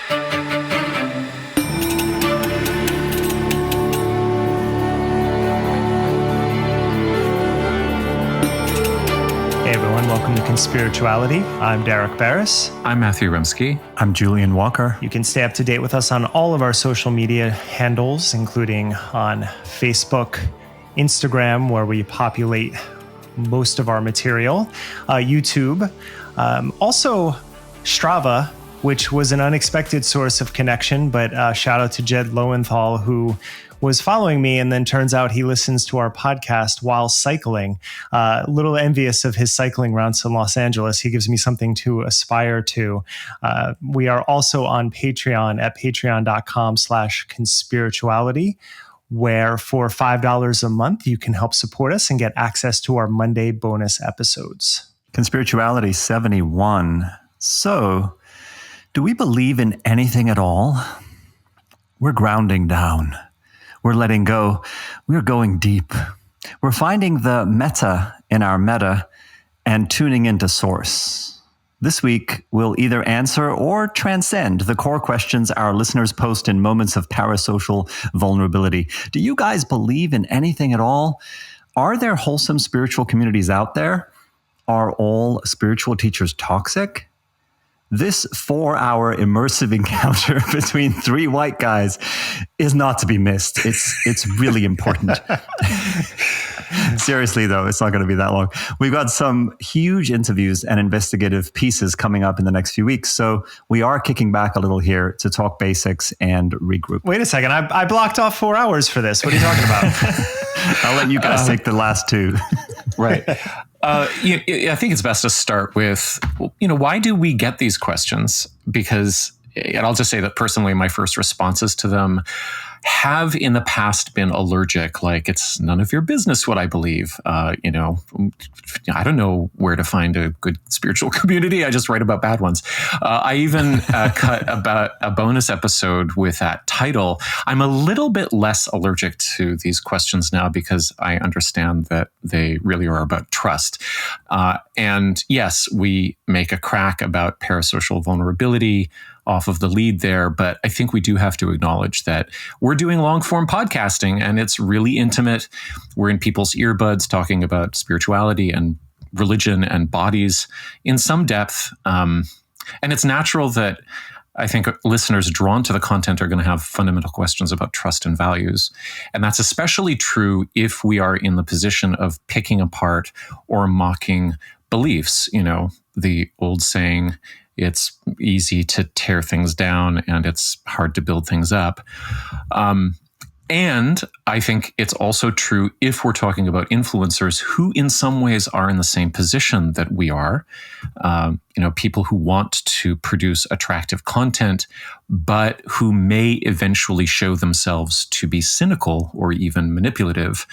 Hey everyone, welcome to Conspirituality. I'm Derek Barris. I'm Matthew Remsky. I'm Julian Walker. You can stay up to date with us on all of our social media handles, including on Facebook, Instagram, where we populate most of our material, YouTube, also Strava, which was an unexpected source of connection, but shout out to Jed Lowenthal, who was following me, and then turns out he listens to our podcast while cycling. A little envious of his cycling routes in Los Angeles. He gives me something to aspire to. We are also on Patreon at patreon.com/conspirituality, where for $5 a month, you can help support us and get access to our Monday bonus episodes. Conspirituality 71. So, do we believe in anything at all? We're grounding down. We're letting go. We're going deep. We're finding the metta in our metta and tuning into source. This week, we'll either answer or transcend the core questions our listeners post in moments of parasocial vulnerability. Do you guys believe in anything at all? Are there wholesome spiritual communities out there? Are all spiritual teachers toxic? This 4-hour immersive encounter between three white guys is not to be missed. It's really important. Seriously, though, it's not going to be that long. We've got some huge interviews and investigative pieces coming up in the next few weeks. So we are kicking back a little here to talk basics and regroup. Wait a second. I blocked off 4 hours for this. What are you talking about? I'll let you guys take the last two. Right. I think it's best to start with, why do we get these questions? Because, and I'll just say that personally, my first responses to them have in the past been allergic, like it's none of your business what I believe. I don't know where to find a good spiritual community. I just write about bad ones. I even cut about a bonus episode with that title. I'm a little bit less allergic to these questions now because I understand that they really are about trust. And yes, we make a crack about parasocial vulnerability off of the lead there, but I think we do have to acknowledge that we're doing long form podcasting and it's really intimate. We're in people's earbuds talking about spirituality and religion and bodies in some depth. And it's natural that I think listeners drawn to the content are going to have fundamental questions about trust and values. And that's especially true if we are in the position of picking apart or mocking beliefs. The old saying, it's easy to tear things down and it's hard to build things up. And I think it's also true if we're talking about influencers who in some ways are in the same position that we are, people who want to produce attractive content, but who may eventually show themselves to be cynical or even manipulative.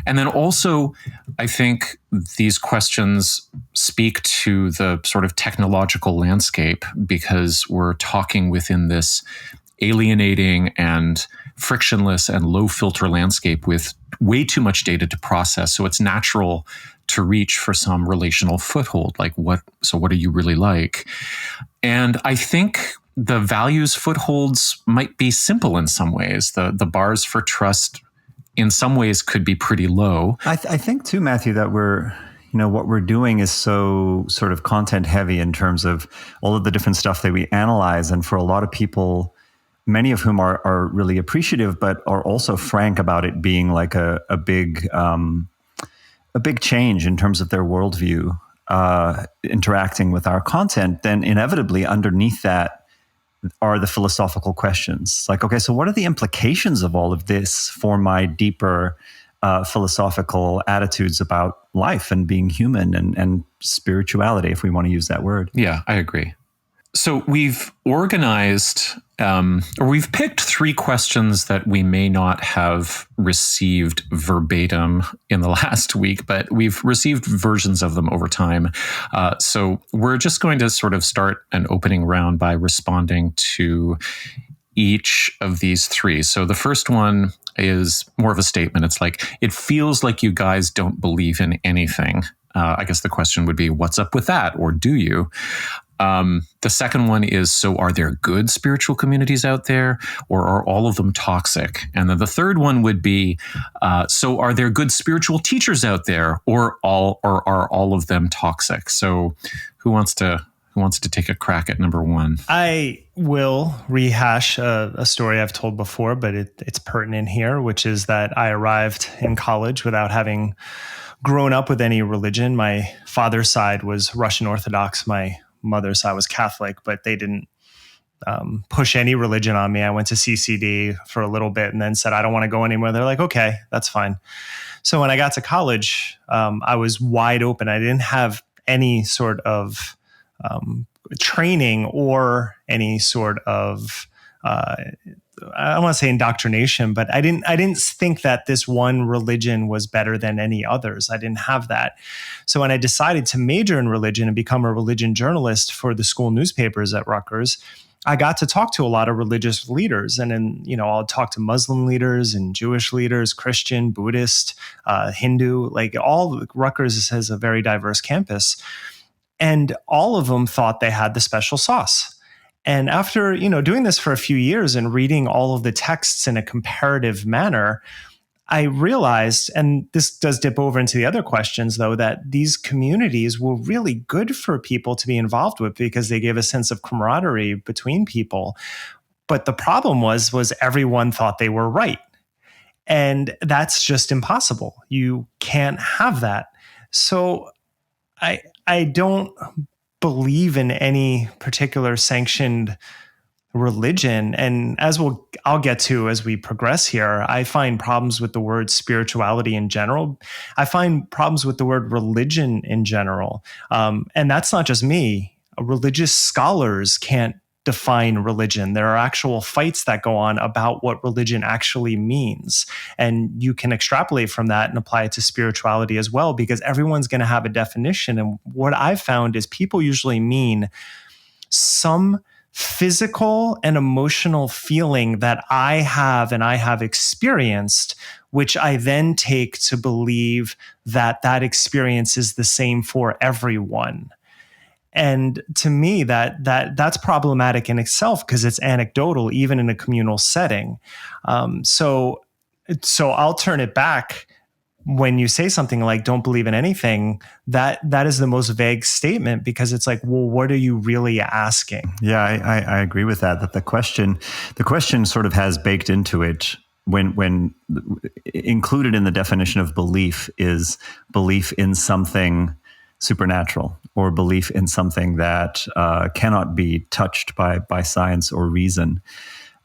And then also, I think these questions speak to the sort of technological landscape because we're talking within this alienating and frictionless and low filter landscape with way too much data to process. So it's natural to reach for some relational foothold, like what are you really like? And I think the values footholds might be simple in some ways. The bars for trust in some ways could be pretty low. I think too, Matthew, that what we're doing is so sort of content heavy in terms of all of the different stuff that we analyze. And for a lot of people, many of whom are really appreciative, but are also frank about it being like a big change in terms of their worldview, interacting with our content, then inevitably underneath that are the philosophical questions. Like, okay, so what are the implications of all of this for my deeper philosophical attitudes about life and being human and spirituality, if we want to use that word? Yeah, I agree. So we've organized, or we've picked 3 questions that we may not have received verbatim in the last week, but we've received versions of them over time. So we're just going to sort of start an opening round by responding to each of these 3. So the first one is more of a statement. It's like, it feels like you guys don't believe in anything. I guess the question would be, what's up with that? Or do you? The second one is, so are there good spiritual communities out there, or are all of them toxic? And then the third one would be, so are there good spiritual teachers out there, or are all of them toxic? So who wants to take a crack at number one? I will rehash a story I've told before, but it's pertinent here, which is that I arrived in college without having grown up with any religion. My father's side was Russian Orthodox. My mother's side was Catholic, but they didn't push any religion on me. I went to CCD for a little bit and then said, I don't want to go anymore. They're like, okay, that's fine. So when I got to college, I was wide open. I didn't have any sort of training or any sort of I don't want to say indoctrination, but I didn't think that this one religion was better than any others. I didn't have that. So when I decided to major in religion and become a religion journalist for the school newspapers at Rutgers, I got to talk to a lot of religious leaders. And then, I'll talk to Muslim leaders and Jewish leaders, Christian, Buddhist, Hindu, like Rutgers has a very diverse campus. And all of them thought they had the special sauce. And after, doing this for a few years and reading all of the texts in a comparative manner, I realized, and this does dip over into the other questions, though, that these communities were really good for people to be involved with because they gave a sense of camaraderie between people. But the problem was everyone thought they were right. And that's just impossible. You can't have that. So I don't believe in any particular sanctioned religion. And I'll get to as we progress here, I find problems with the word spirituality in general. I find problems with the word religion in general. And that's not just me. Religious scholars can't define religion. There are actual fights that go on about what religion actually means. And you can extrapolate from that and apply it to spirituality as well, because everyone's going to have a definition. And what I've found is people usually mean some physical and emotional feeling that I have and I have experienced, which I then take to believe that that experience is the same for everyone. And to me, that's problematic in itself because it's anecdotal, even in a communal setting. So I'll turn it back when you say something like "don't believe in anything." That is the most vague statement because it's like, well, what are you really asking? Yeah, I agree with that. That the question sort of has baked into it. When included in the definition of belief is belief in something supernatural or belief in something that cannot be touched by science or reason.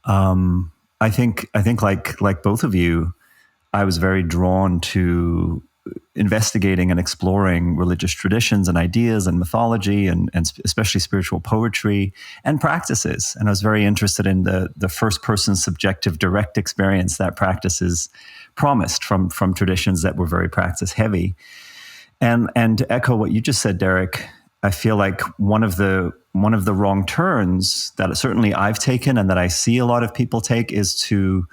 I think like both of you, I was very drawn to investigating and exploring religious traditions and ideas and mythology and especially spiritual poetry and practices. And I was very interested in the first person subjective direct experience that practices promised from traditions that were very practice heavy. And to echo what you just said, Derek, I feel like one of the wrong turns that certainly I've taken and that I see a lot of people take is to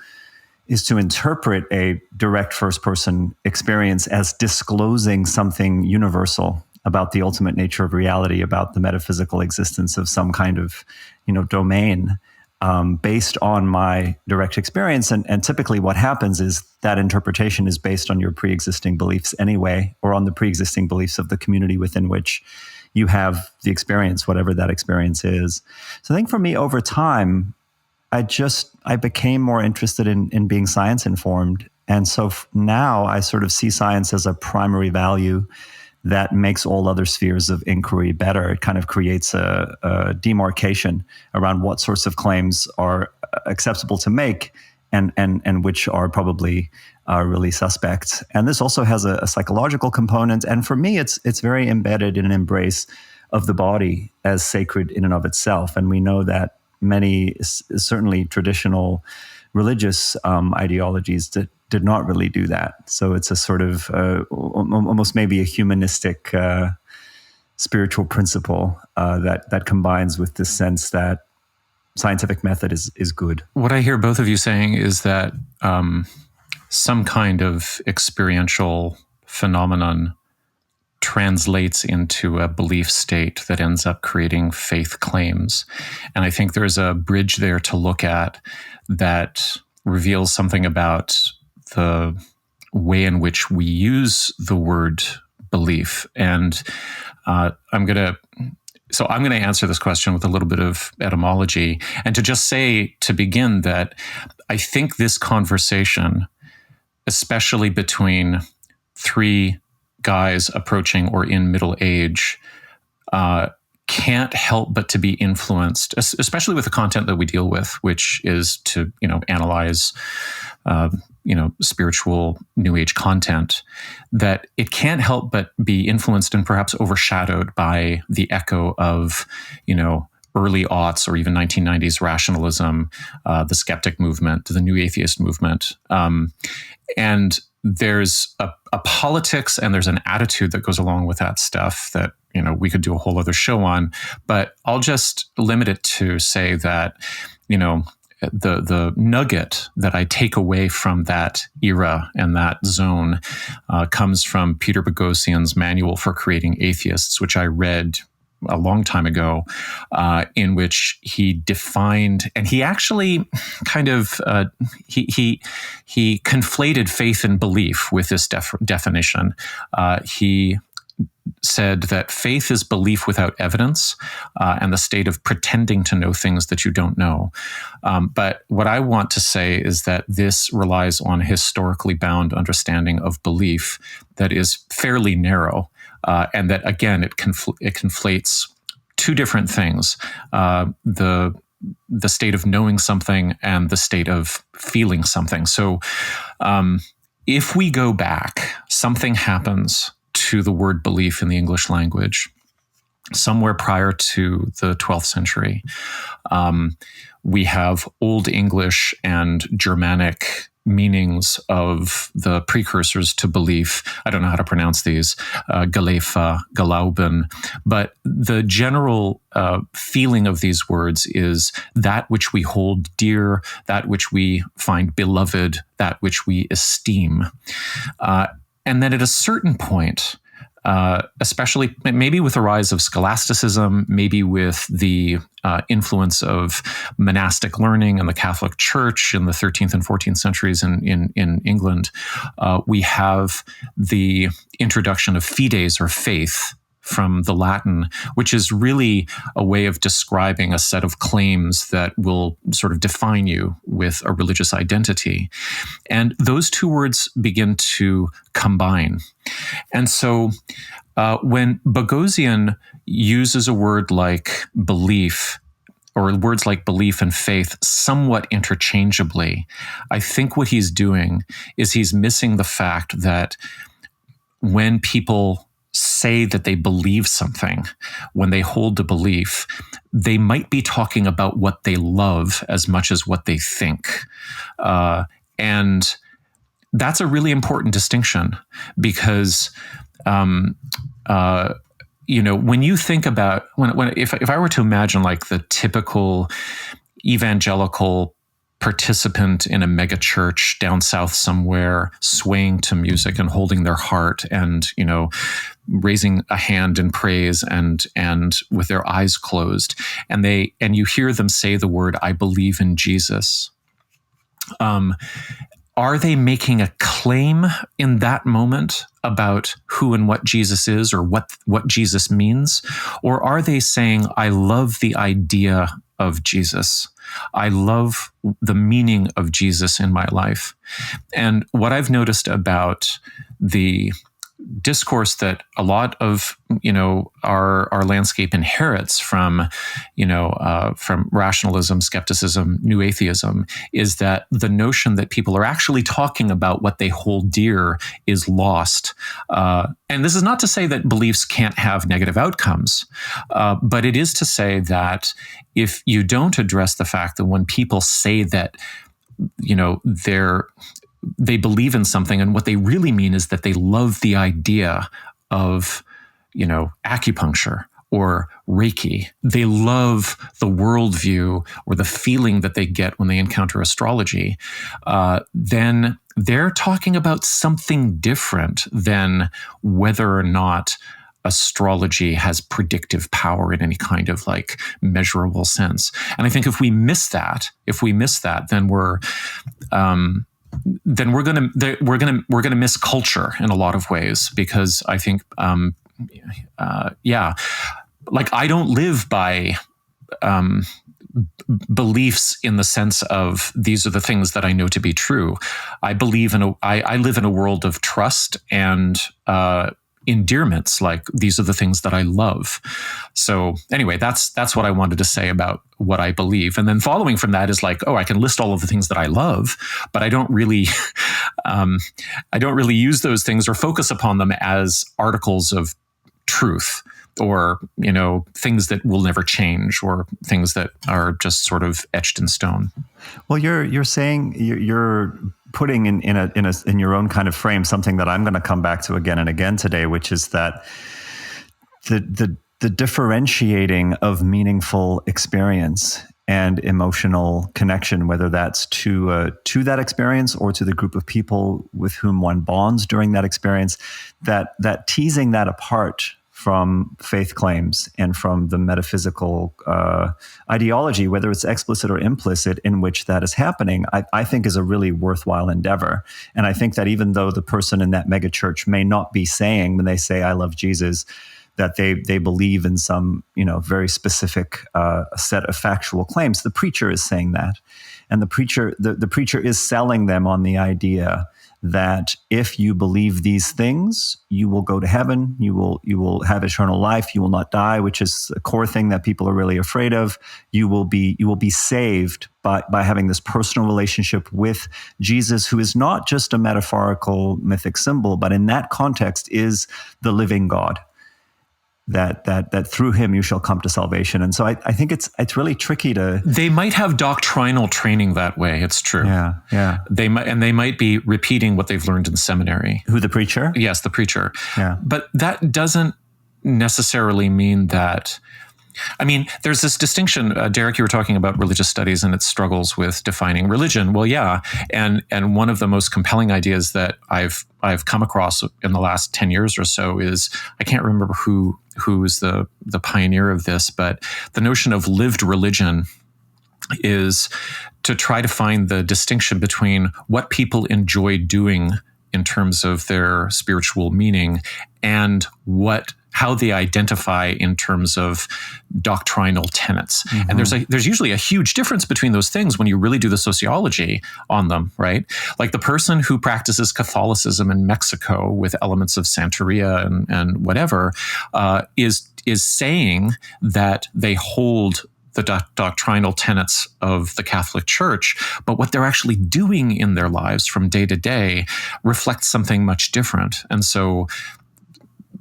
interpret a direct first person experience as disclosing something universal about the ultimate nature of reality, about the metaphysical existence of some kind of, domain based on my direct experience. And typically what happens is that interpretation is based on your pre-existing beliefs anyway, or on the pre-existing beliefs of the community within which you have the experience, whatever that experience is. So I think for me over time, I became more interested in being science informed. And so now I sort of see science as a primary value that makes all other spheres of inquiry better. It kind of creates a demarcation around what sorts of claims are acceptable to make and which are probably really suspect. And this also has a psychological component. And for me, it's very embedded in an embrace of the body as sacred in and of itself. And we know that many, certainly traditional religious ideologies did not really do that. So it's a sort of almost maybe a humanistic spiritual principle that combines with this sense that scientific method is good. What I hear both of you saying is that some kind of experiential phenomenon translates into a belief state that ends up creating faith claims. And I think there's a bridge there to look at that reveals something about the way in which we use the word belief. And I'm going to answer this question with a little bit of etymology, and to just say to begin that I think this conversation, especially between three guys approaching or in middle age, can't help but to be influenced, especially with the content that we deal with, which is to analyze spiritual New Age content, that it can't help but be influenced and perhaps overshadowed by the echo of early aughts or even 1990s rationalism, the skeptic movement, the new atheist movement, and there's a politics and there's an attitude that goes along with that stuff that we could do a whole other show on. But I'll just limit it to say that the nugget that I take away from that era and that zone comes from Peter Boghossian's Manual for Creating Atheists, which I read a long time ago, in which he defined, and he actually kind of he conflated faith and belief with this definition. He said that faith is belief without evidence, and the state of pretending to know things that you don't know. But what I want to say is that this relies on a historically bound understanding of belief that is fairly narrow. And that, again, it conflates two different things, the state of knowing something and the state of feeling something. So if we go back, something happens to the word belief in the English language somewhere prior to the 12th century. We have Old English and Germanic meanings of the precursors to belief. I don't know how to pronounce these, Galefa, Glauben, but the general feeling of these words is that which we hold dear, that which we find beloved, that which we esteem. And then at a certain point, especially maybe with the rise of scholasticism, maybe with the influence of monastic learning and the Catholic Church in the 13th and 14th centuries in England, we have the introduction of fides, or faith, from the Latin, which is really a way of describing a set of claims that will sort of define you with a religious identity. And those two words begin to combine. And so when Boghossian uses a word like belief, or words like belief and faith somewhat interchangeably, I think what he's doing is he's missing the fact that when people say that they believe something, when they hold a belief, they might be talking about what they love as much as what they think. And that's a really important distinction, because when you think about, if I were to imagine like the typical evangelical participant in a mega church down south somewhere, swaying to music and holding their heart and, raising a hand in praise and with their eyes closed, and you hear them say the word, "I believe in Jesus." Are they making a claim in that moment about who and what Jesus is, or what Jesus means? Or are they saying, "I love the idea of Jesus. I love the meaning of Jesus in my life"? And what I've noticed about the discourse that a lot of our landscape inherits from rationalism, skepticism, new atheism, is that the notion that people are actually talking about what they hold dear is lost. And this is not to say that beliefs can't have negative outcomes, but it is to say that if you don't address the fact that when people say that they believe in something, and what they really mean is that they love the idea of, acupuncture or Reiki. They love the worldview or the feeling that they get when they encounter astrology. Then they're talking about something different than whether or not astrology has predictive power in any kind of like measurable sense. And I think if we miss that, then we're gonna miss culture in a lot of ways, because I think like I don't live by beliefs in the sense of these are the things that I know to be true. I live in a world of trust and endearments, like these are the things that I love. So anyway, that's what I wanted to say about what I believe. And then following from that is like, oh, I can list all of the things that I love, but I don't really use those things or focus upon them as articles of truth, or, you know, things that will never change, or things that are just sort of etched in stone. Well, you're saying you're putting in your own kind of frame something that I'm going to come back to again and again today, which is that the differentiating of meaningful experience and emotional connection, whether that's to that experience or to the group of people with whom one bonds during that experience, that teasing that apart from faith claims and from the metaphysical ideology, whether it's explicit or implicit, in which that is happening, I think is a really worthwhile endeavor. And I think that even though the person in that megachurch may not be saying, when they say, I love Jesus, that they believe in some, you know, very specific set of factual claims, the preacher is saying that. And the preacher is selling them on the idea that if you believe these things, you will go to heaven, you will have eternal life, you will not die, which is a core thing that people are really afraid of. You will be saved by having this personal relationship with Jesus, who is not just a metaphorical mythic symbol, but in that context is the living God. That through him you shall come to salvation. And so I think it's really tricky to... They might have doctrinal training that way, it's true. Yeah. They might be repeating what they've learned in seminary. Who, the preacher? Yes, the preacher. Yeah. But that doesn't necessarily mean that... I mean, there's this distinction, Derek, you were talking about religious studies and its struggles with defining religion. Well, yeah. And one of the most compelling ideas that I've come across in the last 10 years or so is, I can't remember who is the pioneer of this, but the notion of lived religion is to try to find the distinction between what people enjoy doing in terms of their spiritual meaning and how they identify in terms of doctrinal tenets. Mm-hmm. And there's usually a huge difference between those things when you really do the sociology on them, right? Like the person who practices Catholicism in Mexico with elements of Santeria and whatever is saying that they hold the doctrinal tenets of the Catholic Church, but what they're actually doing in their lives from day to day reflects something much different. And so,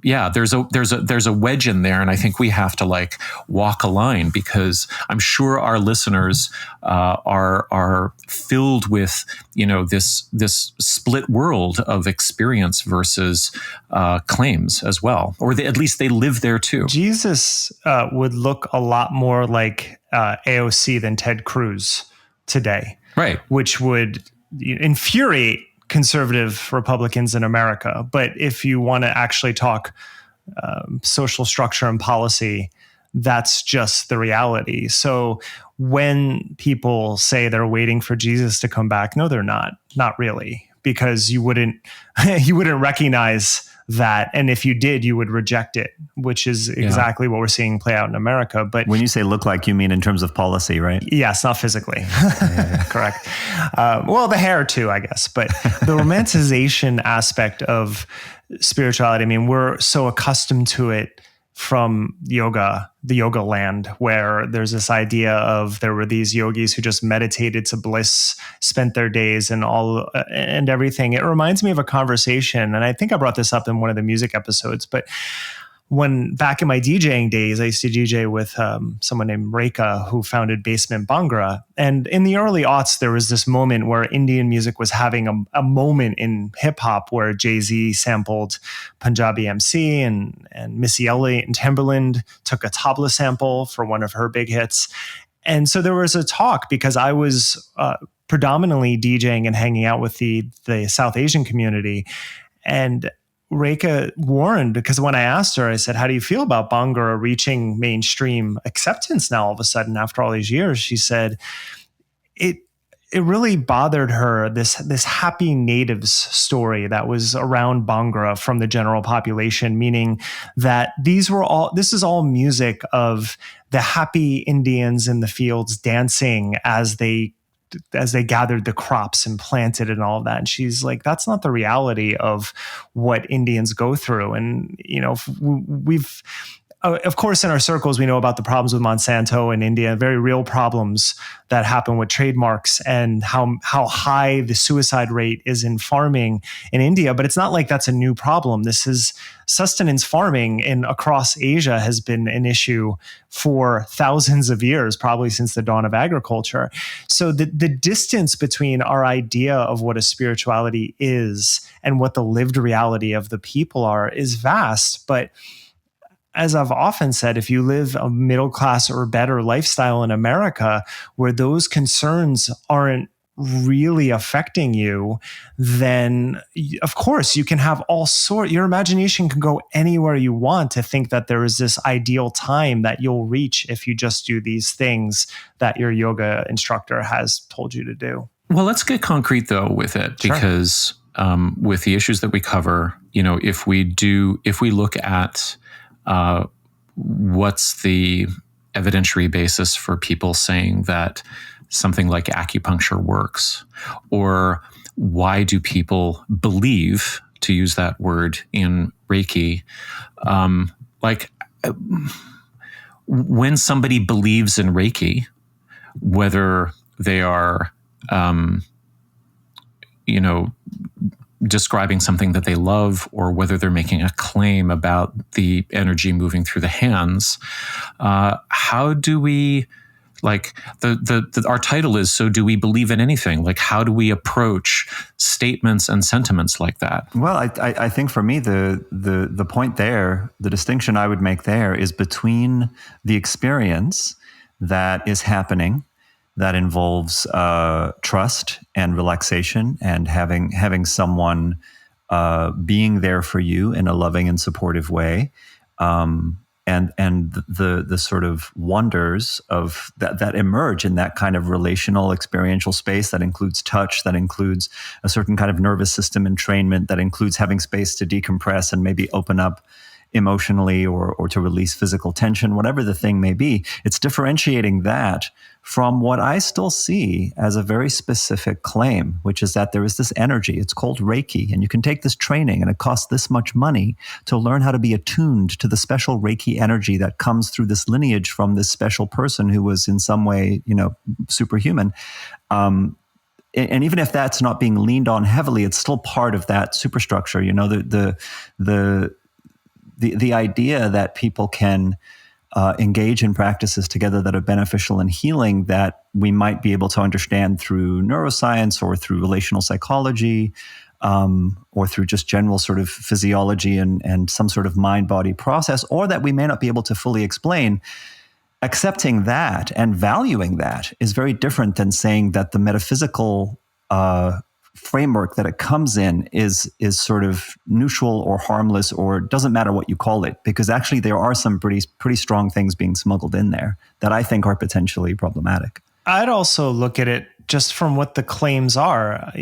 yeah, there's a wedge in there, and I think we have to like walk a line, because I'm sure our listeners are filled with, you know, this split world of experience versus claims as well, or at least they live there too. Jesus would look a lot more like AOC than Ted Cruz today, right? Which would infuriate conservative Republicans in America. But if you want to actually talk social structure and policy, that's just the reality. So when people say they're waiting for Jesus to come back, no, they're not really, because you wouldn't recognize that. And if you did, you would reject it, which is exactly what we're seeing play out in America. But when you say look like, you mean in terms of policy, right? Yes, not physically. Correct. Well, the hair too, I guess. But the romanticization aspect of spirituality, I mean, we're so accustomed to it from the yoga land, where there's this idea of there were these yogis who just meditated to bliss, spent their days and all and everything. It reminds me of a conversation, and I think I brought this up in one of the music episodes, but when back in my DJing days, I used to DJ with someone named Rekha, who founded Basement Bhangra. And in the early aughts, there was this moment where Indian music was having a moment in hip hop where Jay-Z sampled Punjabi MC and Missy Elliott and Timbaland took a tabla sample for one of her big hits. And so there was a talk, because I was predominantly DJing and hanging out with the South Asian community. And Rekha warned, because when I asked her, I said, how do you feel about Bhangra reaching mainstream acceptance now all of a sudden after all these years? She said, it really bothered her, this happy natives story that was around Bhangra from the general population, meaning that this is all music of the happy Indians in the fields dancing as they gathered the crops and planted and all of that. And she's like, that's not the reality of what Indians go through. And, we've, of course, in our circles, we know about the problems with Monsanto in India, very real problems that happen with trademarks and how high the suicide rate is in farming in India. But it's not like that's a new problem. This is sustenance farming across Asia has been an issue for thousands of years, probably since the dawn of agriculture. So the distance between our idea of what a spirituality is and what the lived reality of the people are is vast. But as I've often said, if you live a middle class or better lifestyle in America where those concerns aren't really affecting you, then of course you can have your imagination can go anywhere you want to think that there is this ideal time that you'll reach if you just do these things that your yoga instructor has told you to do. Well, let's get concrete though with it, because with the issues that we cover, if we look at what's the evidentiary basis for people saying that something like acupuncture works? Or why do people believe, to use that word, in Reiki? When somebody believes in Reiki, whether they are, describing something that they love, or whether they're making a claim about the energy moving through the hands, how do we, our title is, so do we believe in anything? Like, how do we approach statements and sentiments like that? Well, I think for me, the point there, the distinction I would make there is between the experience that is happening, that involves trust and relaxation, and having someone being there for you in a loving and supportive way, and the sort of wonders of that emerge in that kind of relational experiential space that includes touch, that includes a certain kind of nervous system entrainment, that includes having space to decompress and maybe open up emotionally or to release physical tension, whatever the thing may be. It's differentiating that from what I still see as a very specific claim, which is that there is this energy. It's called Reiki, and you can take this training, and it costs this much money to learn how to be attuned to the special Reiki energy that comes through this lineage from this special person who was in some way, superhuman. And even if that's not being leaned on heavily, it's still part of that superstructure. The idea that people can engage in practices together that are beneficial and healing, that we might be able to understand through neuroscience or through relational psychology, or through just general sort of physiology and some sort of mind-body process, or that we may not be able to fully explain. Accepting that and valuing that is very different than saying that the metaphysical framework that it comes in is sort of neutral or harmless, or doesn't matter what you call it, because actually there are some pretty strong things being smuggled in there that I think are potentially problematic. I'd also look at it just from what the claims are,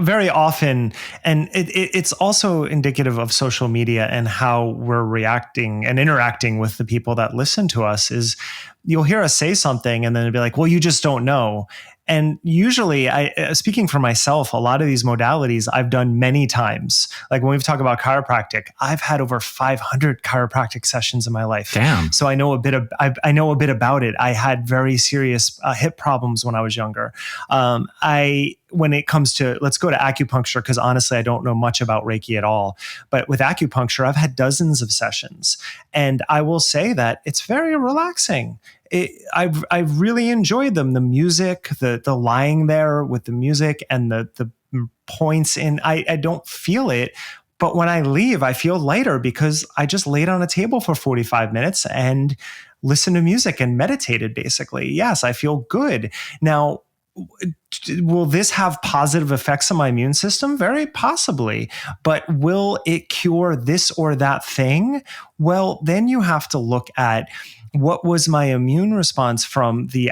very often, and it's also indicative of social media and how we're reacting and interacting with the people that listen to us. Is you'll hear us say something and then it'll be like, well, you just don't know. And usually, speaking for myself, a lot of these modalities I've done many times. Like when we've talked about chiropractic, I've had over 500 chiropractic sessions in my life. Damn. So I know a bit about it. I had very serious hip problems when I was younger. When it comes to, let's go to acupuncture, because honestly, I don't know much about Reiki at all. But with acupuncture, I've had dozens of sessions, and I will say that it's very relaxing. I've really enjoyed them. The music, the lying there with the music and the points in, I don't feel it. But when I leave, I feel lighter because I just laid on a table for 45 minutes and listened to music and meditated, basically. Yes, I feel good. Now, will this have positive effects on my immune system? Very possibly. But will it cure this or that thing? Well, then you have to look at what was my immune response from the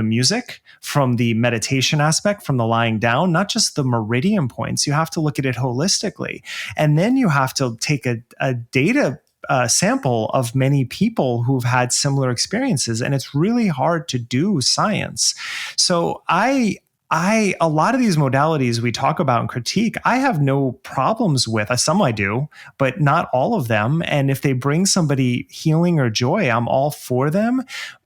music, from the meditation aspect, from the lying down, not just the meridian points. You have to look at it holistically. And then you have to take a data sample of many people who've had similar experiences. And it's really hard to do science. So a lot of these modalities we talk about and critique, I have no problems with. Some I do, but not all of them. And if they bring somebody healing or joy, I'm all for them.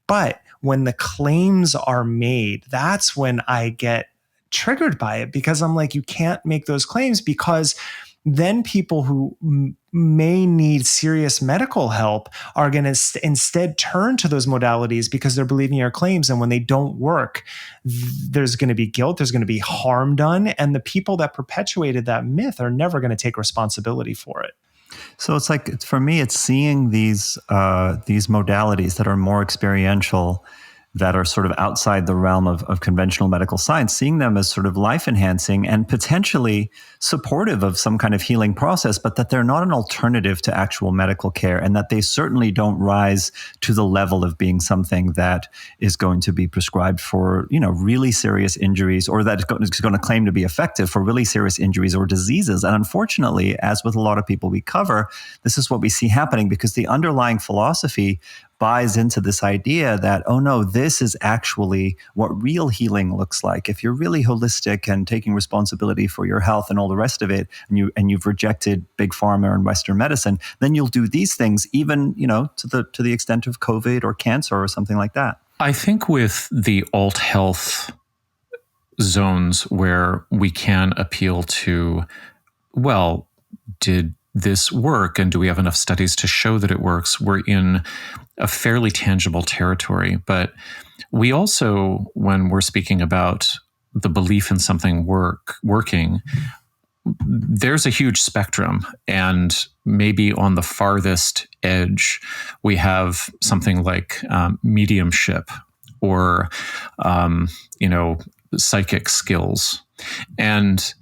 But when the claims are made, that's when I get triggered by it, because I'm like, you can't make those claims, because then people who may need serious medical help are going to instead turn to those modalities because they're believing your claims. And when they don't work, there's going to be guilt, there's going to be harm done. And the people that perpetuated that myth are never going to take responsibility for it. So it's like, for me, it's seeing these modalities that are more experiential, that are sort of outside the realm of conventional medical science, seeing them as sort of life-enhancing and potentially supportive of some kind of healing process, but that they're not an alternative to actual medical care, and that they certainly don't rise to the level of being something that is going to be prescribed for, really serious injuries, or that is going to claim to be effective for really serious injuries or diseases. And unfortunately, as with a lot of people we cover, this is what we see happening, because the underlying philosophy buys into this idea that, oh no, this is actually what real healing looks like. If you're really holistic and taking responsibility for your health and all the rest of it, and you've rejected big pharma and Western medicine, then you'll do these things, even to the extent of COVID or cancer or something like that. I think with the alt health zones where we can appeal to, well, did this work, and do we have enough studies to show that it works? We're in a fairly tangible territory. But we also, when we're speaking about the belief in something working, there's a huge spectrum. And maybe on the farthest edge, we have something like mediumship or, psychic skills. And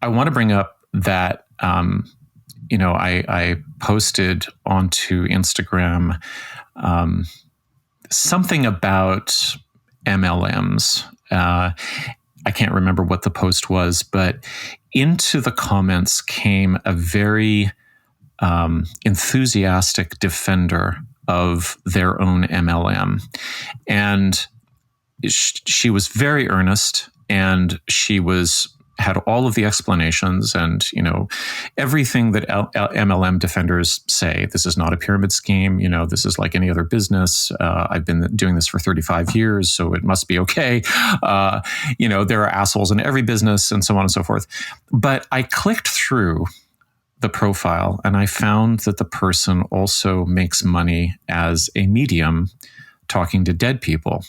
I want to bring up that I posted onto Instagram something about MLMs. I can't remember what the post was, but into the comments came a very enthusiastic defender of their own MLM. And she was very earnest, and she had all of the explanations and, everything that MLM defenders say. This is not a pyramid scheme. This is like any other business. I've been doing this for 35 years, so it must be okay. There are assholes in every business and so on and so forth. But I clicked through the profile and I found that the person also makes money as a medium talking to dead people.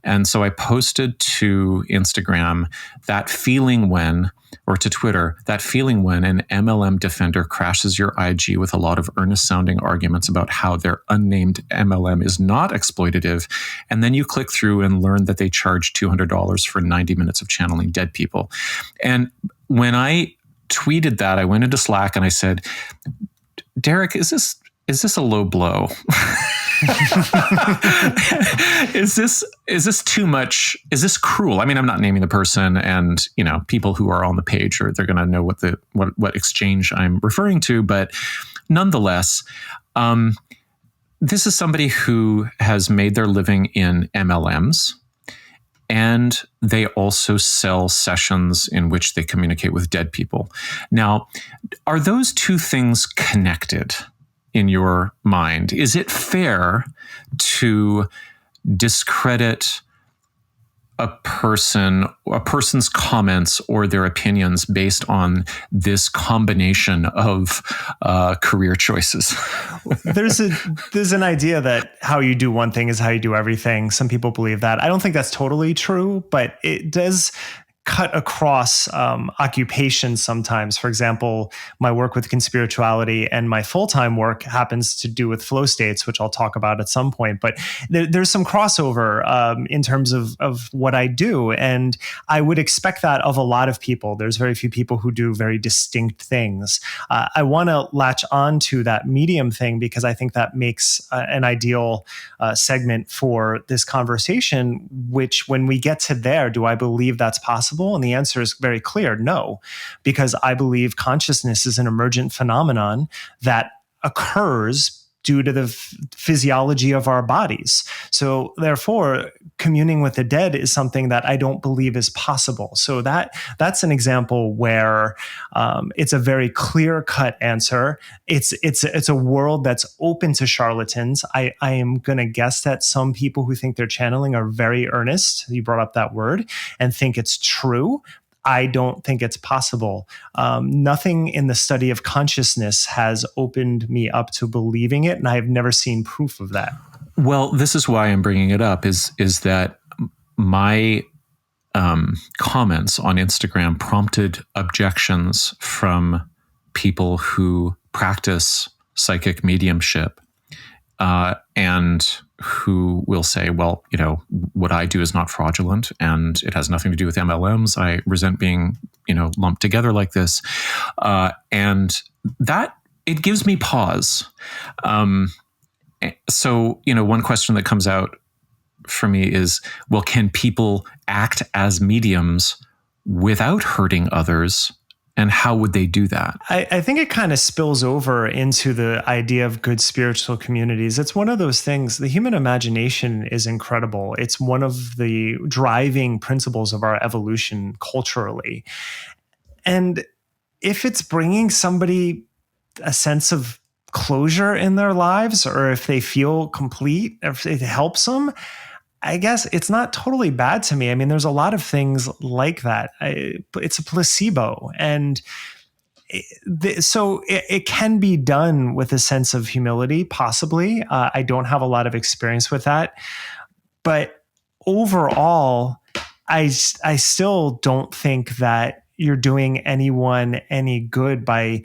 And so I posted to Instagram that feeling when, or to Twitter, that feeling when an MLM defender crashes your IG with a lot of earnest sounding arguments about how their unnamed MLM is not exploitative. And then you click through and learn that they charge $200 for 90 minutes of channeling dead people. And when I tweeted that, I went into Slack and I said, Derek, is this a low blow? Is this too much? Is this cruel? I mean, I'm not naming the person, and people who are on the page they're going to know what exchange I'm referring to. But nonetheless, this is somebody who has made their living in MLMs, and they also sell sessions in which they communicate with dead people. Now, are those two things connected in your mind? Is it fair to discredit a person's comments or their opinions based on this combination of career choices? There's an idea that how you do one thing is how you do everything. Some people believe that. I don't think that's totally true, but it does cut across occupations sometimes. For example, my work with Conspirituality and my full-time work happens to do with flow states, which I'll talk about at some point. But there's some crossover in terms of what I do. And I would expect that of a lot of people. There's very few people who do very distinct things. I want to latch on to that medium thing because I think that makes an ideal segment for this conversation, which when we get to there, do I believe that's possible? And the answer is very clear, no, because I believe consciousness is an emergent phenomenon that occurs due to the physiology of our bodies. So therefore, communing with the dead is something that I don't believe is possible. So that's an example where it's a very clear-cut answer. It's a world that's open to charlatans. I am going to guess that some people who think they're channeling are very earnest. You brought up that word, and think it's true. I don't think it's possible. Nothing in the study of consciousness has opened me up to believing it, and I have never seen proof of that. Well, this is why I'm bringing it up, is that my comments on Instagram prompted objections from people who practice psychic mediumship and who will say, well, what I do is not fraudulent and it has nothing to do with MLMs. I resent being, lumped together like this. And that, it gives me pause. So, one question that comes out for me is, well, can people act as mediums without hurting others? And how would they do that? I think it kind of spills over into the idea of good spiritual communities. It's one of those things. The human imagination is incredible. It's one of the driving principles of our evolution culturally. And if it's bringing somebody a sense of closure in their lives, or if they feel complete, if it helps them, I guess it's not totally bad to me. I mean, there's a lot of things like that. It's a placebo. And so it can be done with a sense of humility, possibly. I don't have a lot of experience with that. But overall, I still don't think that you're doing anyone any good by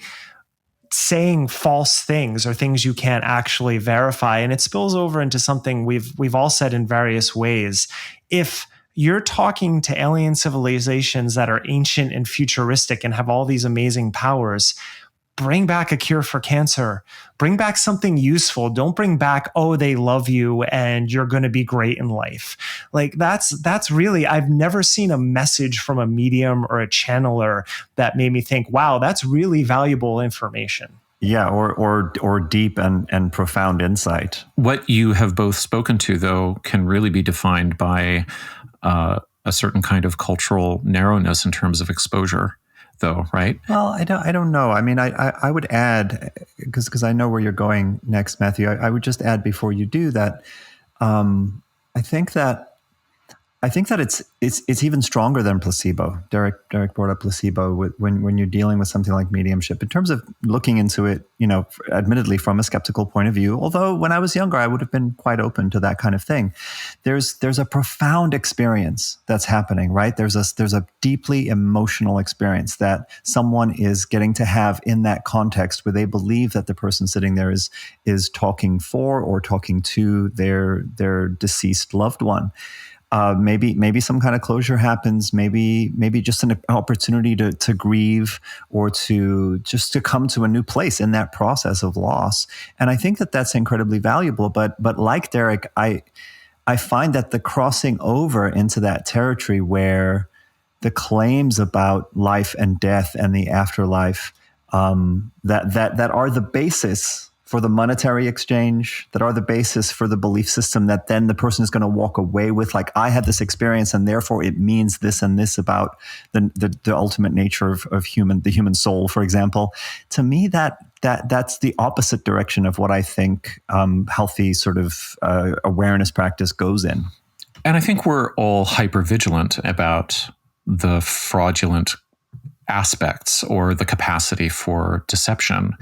saying false things or things you can't actually verify. And it spills over into something we've all said in various ways. If you're talking to alien civilizations that are ancient and futuristic and have all these amazing powers, bring back a cure for cancer. Bring back something useful. Don't bring back, oh, they love you and you're going to be great in life. Like that's really, I've never seen a message from a medium or a channeler that made me think, wow, that's really valuable information. Yeah, or deep and profound insight. What you have both spoken to, though, can really be defined by a certain kind of cultural narrowness in terms of exposure, though, right? Well, I don't know. I mean, I would add, because I know where you're going next, Matthew. I would just add before you do that. I think that it's even stronger than placebo. Derek brought up placebo when you're dealing with something like mediumship. In terms of looking into it, admittedly from a skeptical point of view, although when I was younger, I would have been quite open to that kind of thing. There's a profound experience that's happening, right? There's a deeply emotional experience that someone is getting to have in that context where they believe that the person sitting there is talking for or talking to their deceased loved one. Maybe some kind of closure happens. Maybe just an opportunity to grieve or to come to a new place in that process of loss. And I think that that's incredibly valuable. But like Derek, I find that the crossing over into that territory where the claims about life and death and the afterlife that are the basis for the monetary exchange, that are the basis for the belief system that then the person is going to walk away with, like, I had this experience and therefore it means this and this about the ultimate nature of the human soul, for example. To me, that's the opposite direction of what I think healthy sort of awareness practice goes in. And I think we're all hypervigilant about the fraudulent aspects or the capacity for deception.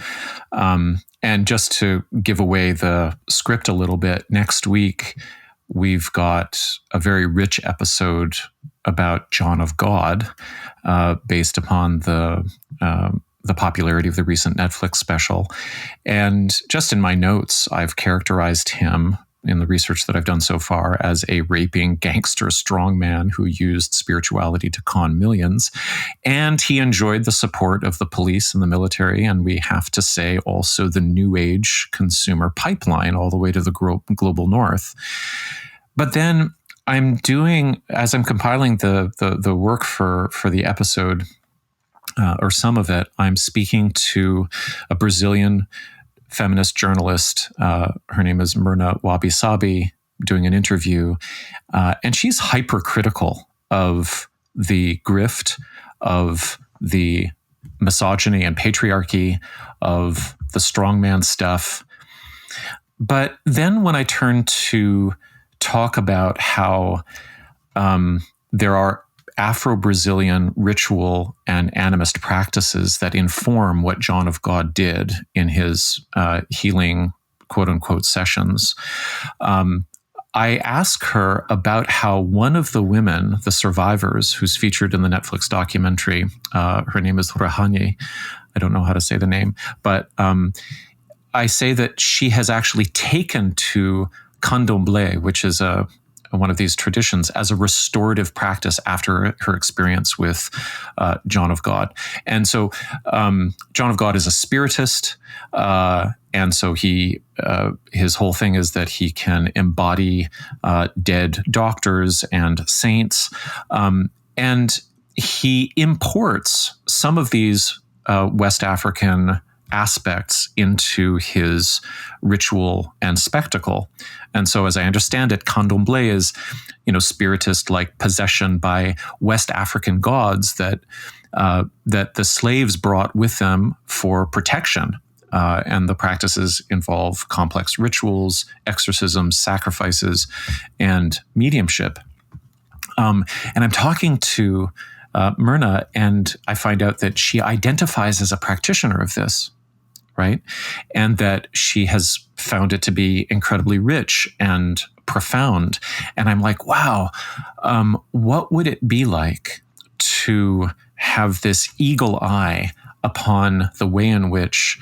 And just to give away the script a little bit, next week, we've got a very rich episode about John of God, based upon the popularity of the recent Netflix special. And just in my notes, I've characterized him in the research that I've done so far as a raping gangster strongman who used spirituality to con millions. And he enjoyed the support of the police and the military. And we have to say also the New Age consumer pipeline all the way to the global north. But then I'm doing, as I'm compiling the work for the episode, or some of it, I'm speaking to a Brazilian feminist journalist. Her name is Myrna Wabi-Sabi, doing an interview. And she's hypercritical of the grift, of the misogyny and patriarchy, of the strongman stuff. But then when I turn to talk about how there are Afro-Brazilian ritual and animist practices that inform what John of God did in his healing, quote-unquote, sessions, I ask her about how one of the women, the survivors, who's featured in the Netflix documentary, her name is Rahane, I don't know how to say the name, but I say that she has actually taken to candomblé, which is one of these traditions, as a restorative practice after her experience with John of God. And so John of God is a spiritist, and so his whole thing is that he can embody dead doctors and saints, and he imports some of these West African aspects into his ritual and spectacle. And so, as I understand it, candomblé is, spiritist like possession by West African gods that the slaves brought with them for protection. And the practices involve complex rituals, exorcisms, sacrifices, and mediumship. And I'm talking to Myrna, and I find out that she identifies as a practitioner of this, right? And that she has found it to be incredibly rich and profound. And I'm like, wow, what would it be like to have this eagle eye upon the way in which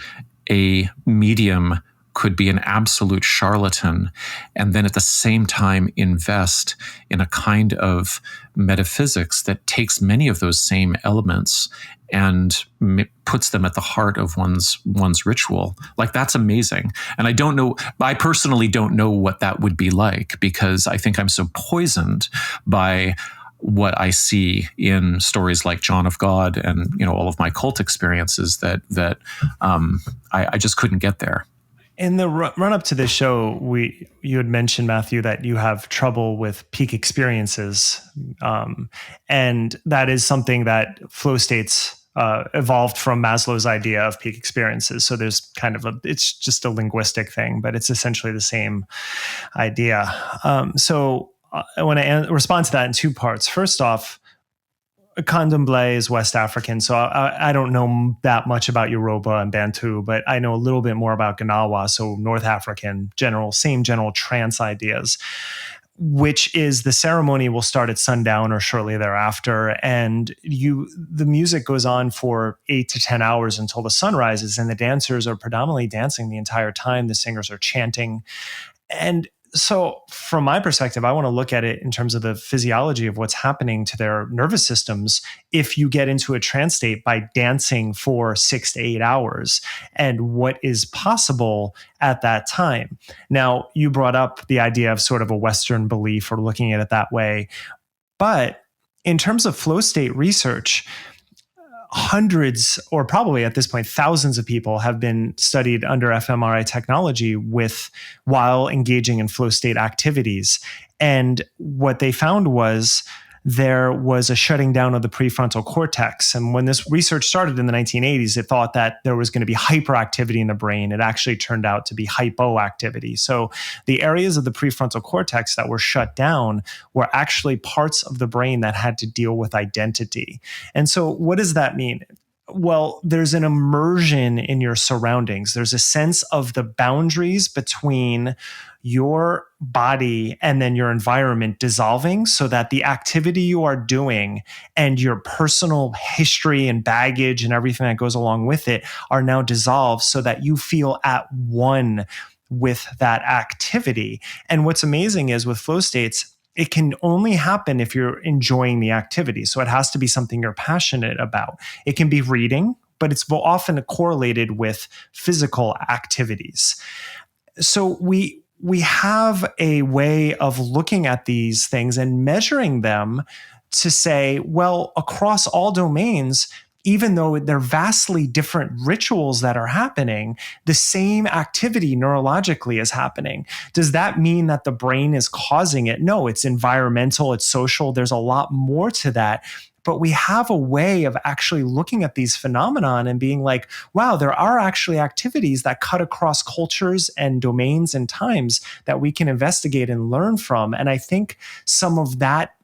a medium could be an absolute charlatan, and then at the same time invest in a kind of metaphysics that takes many of those same elements and puts them at the heart of one's ritual. Like, that's amazing. And I personally don't know what that would be like, because I think I'm so poisoned by what I see in stories like John of God and all of my cult experiences that I just couldn't get there. In the run up to this show, you had mentioned, Matthew, that you have trouble with peak experiences, and that is something that flow states evolved from Maslow's idea of peak experiences. So there's kind of it's just a linguistic thing, but it's essentially the same idea. So I want to respond to that in two parts. First off, Candomblé is West African, so I don't know that much about Yoruba and Bantu, but I know a little bit more about Ganawa, so North African, same general trance ideas, which is the ceremony will start at sundown or shortly thereafter, and the music goes on for 8 to 10 hours until the sun rises, and the dancers are predominantly dancing the entire time. The singers are chanting, and so from my perspective, I want to look at it in terms of the physiology of what's happening to their nervous systems if you get into a trance state by dancing for 6 to 8 hours, and what is possible at that time. Now, you brought up the idea of sort of a Western belief or looking at it that way. But in terms of flow state research, hundreds, or probably at this point, thousands of people have been studied under fMRI technology while engaging in flow state activities. And what they found was there was a shutting down of the prefrontal cortex. And when this research started in the 1980s, it thought that there was going to be hyperactivity in the brain. It actually turned out to be hypoactivity. So the areas of the prefrontal cortex that were shut down were actually parts of the brain that had to deal with identity. And so what does that mean? Well, there's an immersion in your surroundings. There's a sense of the boundaries between your body and then your environment dissolving so that the activity you are doing and your personal history and baggage and everything that goes along with it are now dissolved so that you feel at one with that activity. And what's amazing is with flow states, it can only happen if you're enjoying the activity. So it has to be something you're passionate about. It can be reading, but it's often correlated with physical activities. So we have a way of looking at these things and measuring them to say, well, across all domains, even though they're vastly different rituals that are happening, the same activity neurologically is happening. Does that mean that the brain is causing it? No, it's environmental, it's social. There's a lot more to that. But we have a way of actually looking at these phenomenon and being like, wow, there are actually activities that cut across cultures and domains and times that we can investigate and learn from. And I think some of that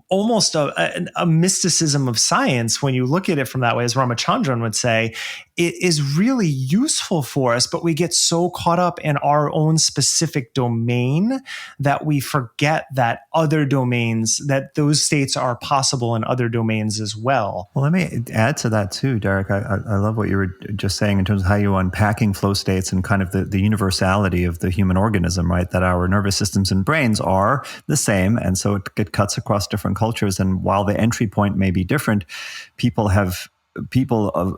almost a mysticism of science, when you look at it from that way, as Ramachandran would say, it is really useful for us, but we get so caught up in our own specific domain that we forget that other domains, that those states are possible in other domains as well. Well, let me add to that too, Derek. I love what you were just saying in terms of how you're unpacking flow states and kind of the universality of the human organism, right? That our nervous systems and brains are the same. And so it cuts across different cultures. And while the entry point may be different, people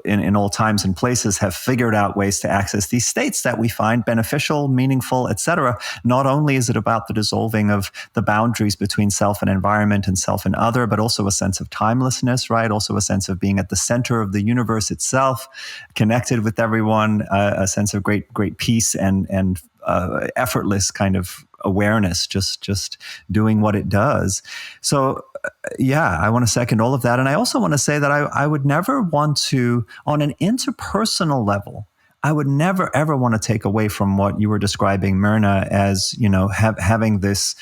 in all times and places have figured out ways to access these states that we find beneficial, meaningful, etc. Not only is it about the dissolving of the boundaries between self and environment and self and other, but also a sense of timelessness, right? Also a sense of being at the center of the universe itself, connected with everyone, a sense of great peace and effortless kind of awareness, just doing what it does. So yeah, I want to second all of that. And I also want to say that I would never want to, on an interpersonal level, I would never, ever want to take away from what you were describing, Myrna, as, having this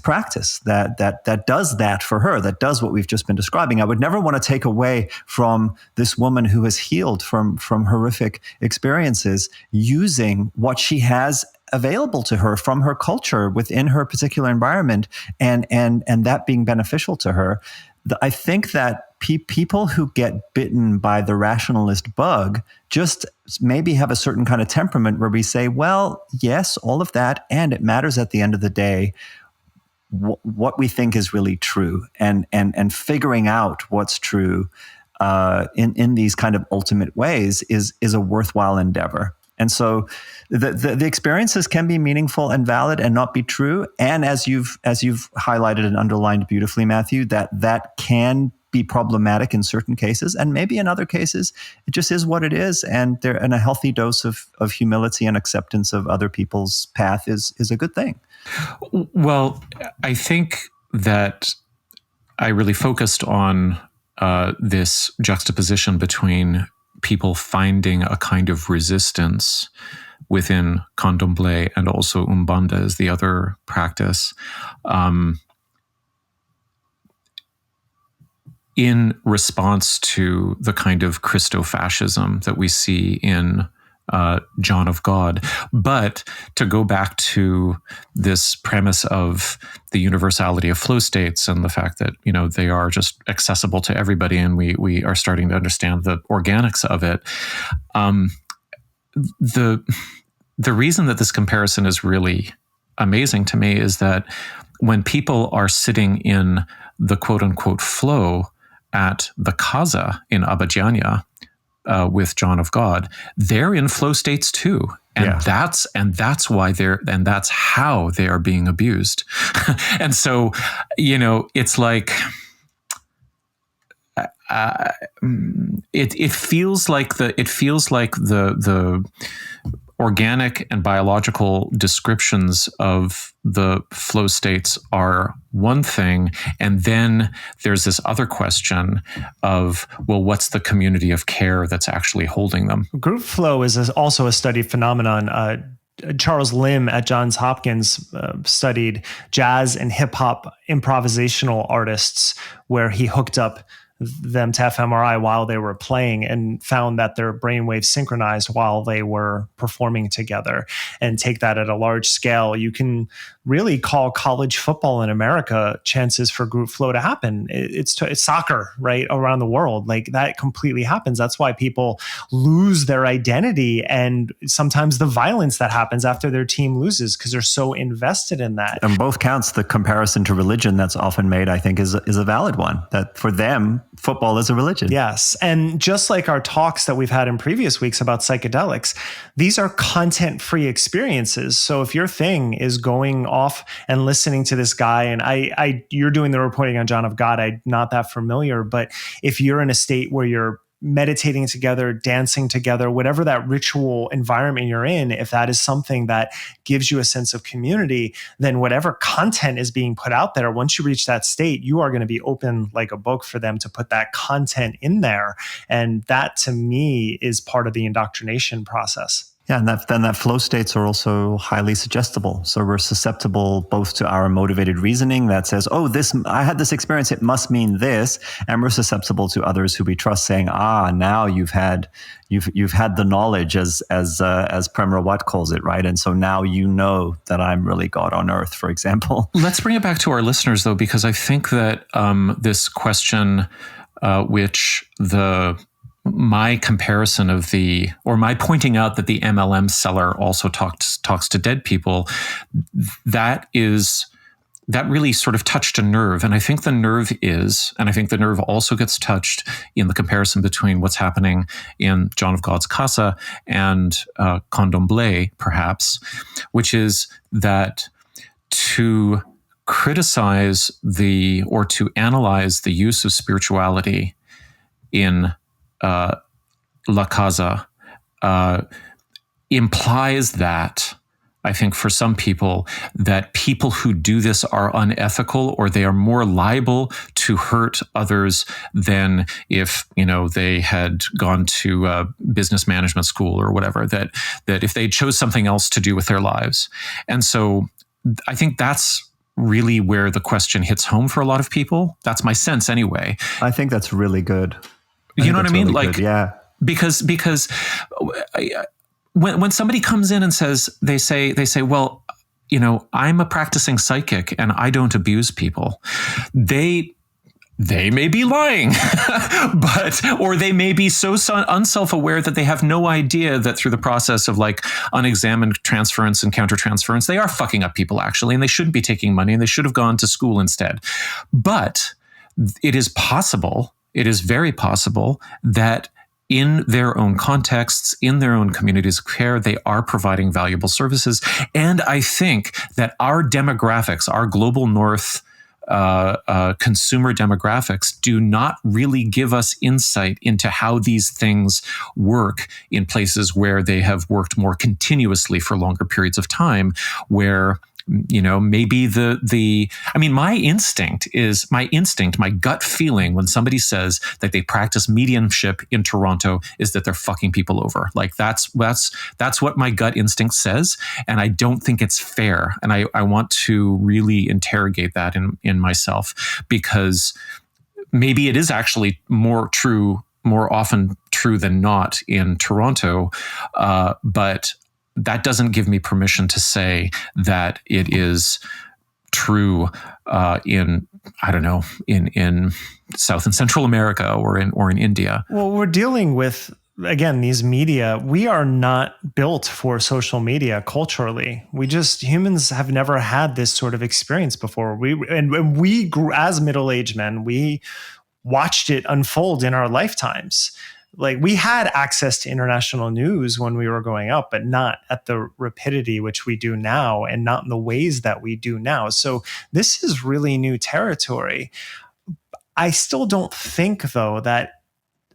practice that does that for her, that does what we've just been describing. I would never want to take away from this woman who has healed from horrific experiences using what she has available to her from her culture within her particular environment and that being beneficial to her. I think that people who get bitten by the rationalist bug just maybe have a certain kind of temperament where we say, well, yes, all of that, and it matters at the end of the day what we think is really true, and figuring out what's true in these kind of ultimate ways is a worthwhile endeavor. And so the experiences can be meaningful and valid and not be true. And as you've highlighted and underlined beautifully, Matthew, that can be problematic in certain cases, and maybe in other cases it just is what it is. And a healthy dose of humility and acceptance of other people's path is a good thing. Well, I think that I really focused on this juxtaposition between people finding a kind of resistance within Candomblé and also Umbanda as the other practice, in response to the kind of Christofascism that we see in John of God. But to go back to this premise of the universality of flow states and the fact that, they are just accessible to everybody, and we are starting to understand the organics of it. The reason that this comparison is really amazing to me is that when people are sitting in the quote unquote flow at the casa in Abadiânia, with John of God, they're in flow states too. And that's why that's how they are being abused. And so, it's like, it feels like the organic and biological descriptions of the flow states are one thing, and then there's this other question of, well, what's the community of care that's actually holding them? Group flow is also a studied phenomenon. Charles Lim at Johns Hopkins studied jazz and hip hop improvisational artists, where he hooked up them to fMRI while they were playing and found that their brainwaves synchronized while they were performing together, and take that at a large scale. You can really call college football in America chances for group flow to happen. It's soccer, right, around the world. Like, that completely happens. That's why people lose their identity, and sometimes the violence that happens after their team loses, because they're so invested in that. On both counts, the comparison to religion that's often made, I think, is a valid one. That for them, football is a religion. Yes. And just like our talks that we've had in previous weeks about psychedelics, these are content-free experiences. So if your thing is going off and listening to this guy, and you're doing the reporting on John of God, I'm not that familiar, but if you're in a state where you're meditating together, dancing together, whatever that ritual environment you're in, if that is something that gives you a sense of community, then whatever content is being put out there, once you reach that state, you are going to be open like a book for them to put that content in there. And that, to me, is part of the indoctrination process. Yeah, and then that flow states are also highly suggestible. So we're susceptible both to our motivated reasoning that says, "Oh, I had this experience; it must mean this," and we're susceptible to others who we trust saying, now you've had the knowledge, as Prem Rawat calls it, right? And so now you know that I'm really God on earth, for example. Let's bring it back to our listeners, though, because I think that this question, my comparison of my pointing out that the MLM seller also talks to dead people, that really sort of touched a nerve. And I think the nerve also gets touched in the comparison between what's happening in John of God's Casa and Candomblé, perhaps, which is that to criticize or to analyze the use of spirituality in La Casa implies that, I think, for some people, that people who do this are unethical, or they are more liable to hurt others than if, they had gone to a business management school or whatever, that if they chose something else to do with their lives. And so I think that's really where the question hits home for a lot of people. That's my sense anyway. I think that's really good. You know what I mean? Really good, yeah. Because when somebody comes in and they say, well, I'm a practicing psychic and I don't abuse people. They may be lying, or they may be so unself-aware that they have no idea that through the process of like unexamined transference and countertransference, they are fucking up people actually, and they shouldn't be taking money and they should have gone to school instead. But it is possible. It is very possible that in their own contexts, in their own communities of care, they are providing valuable services. And I think that our demographics, our global north consumer demographics, do not really give us insight into how these things work in places where they have worked more continuously for longer periods of time, where maybe my gut feeling when somebody says that they practice mediumship in Toronto is that they're fucking people over. Like that's what my gut instinct says. And I don't think it's fair. And I want to really interrogate that in myself, because maybe it is actually more often true than not in Toronto. But that doesn't give me permission to say that it is true in South and Central America or in India. Well, we're dealing with, again, these media. We are not built for social media culturally. Humans have never had this sort of experience before. We grew as middle-aged men. We watched it unfold in our lifetimes. Like, we had access to international news when we were growing up, but not at the rapidity which we do now, and not in the ways that we do now. So this is really new territory. I still don't think, though, that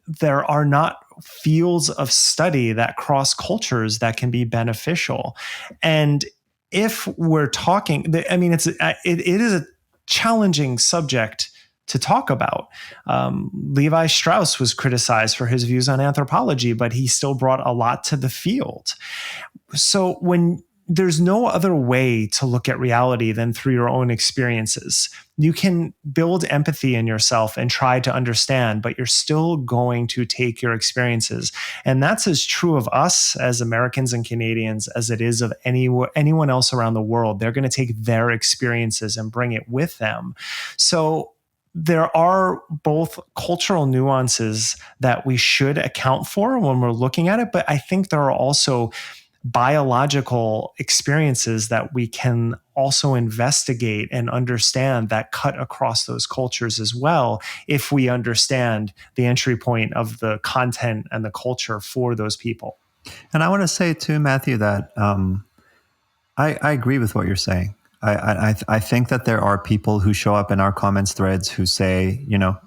there are not fields of study that cross cultures that can be beneficial. And if we're talking, it is a challenging subject to talk about. Levi Strauss was criticized for his views on anthropology, but he still brought a lot to the field. So when there's no other way to look at reality than through your own experiences. You can build empathy in yourself and try to understand, but you're still going to take your experiences. And that's as true of us as Americans and Canadians as it is of anyone else around the world. They're going to take their experiences and bring it with them. So there are both cultural nuances that we should account for when we're looking at it, but I think there are also biological experiences that we can also investigate and understand that cut across those cultures as well, if we understand the entry point of the content and the culture for those people. And I want to say too, Matthew, that I agree with what you're saying. I think that there are people who show up in our comments threads who say,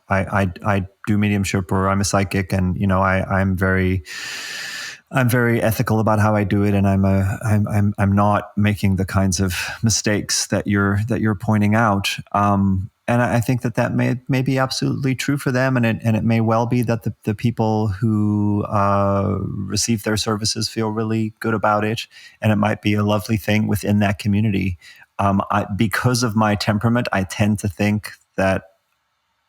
I do mediumship, or I'm a psychic, and I'm very ethical about how I do it, and I'm not making the kinds of mistakes that you're pointing out. And I think that may be absolutely true for them, and it may well be that the people who receive their services feel really good about it, and it might be a lovely thing within that community. Because of my temperament, I tend to think that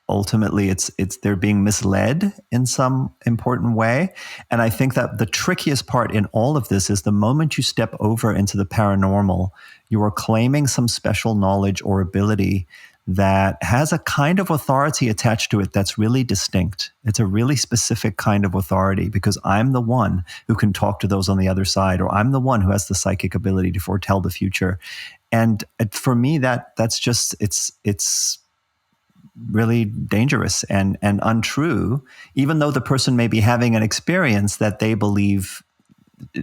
ultimately it's they're being misled in some important way. And I think that the trickiest part in all of this is the moment you step over into the paranormal, you are claiming some special knowledge or ability that has a kind of authority attached to it that's really distinct. It's a really specific kind of authority, because I'm the one who can talk to those on the other side, or I'm the one who has the psychic ability to foretell the future. And for me, that's just it's really dangerous and untrue, even though the person may be having an experience that they believe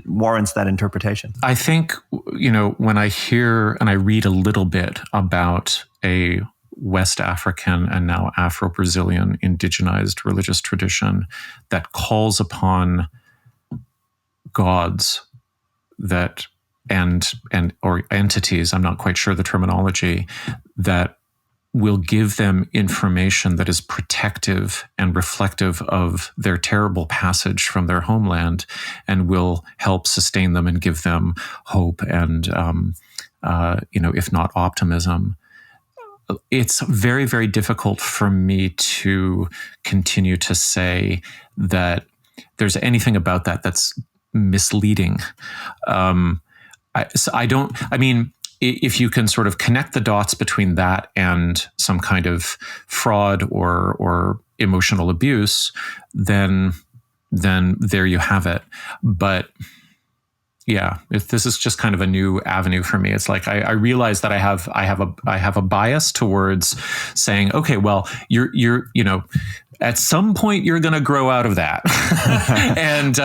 warrants that interpretation. I think, when I hear and I read a little bit about a West African and now Afro-Brazilian indigenized religious tradition that calls upon gods that or entities, I'm not quite sure the terminology, that will give them information that is protective and reflective of their terrible passage from their homeland, and will help sustain them and give them hope and, if not optimism. It's very, very difficult for me to continue to say that there's anything about that that's misleading. If you can sort of connect the dots between that and some kind of fraud or emotional abuse, then there you have it. But yeah, if this is just kind of a new avenue for me. It's like I realize that I have a bias towards saying, okay, well, you're at some point you're going to grow out of that, and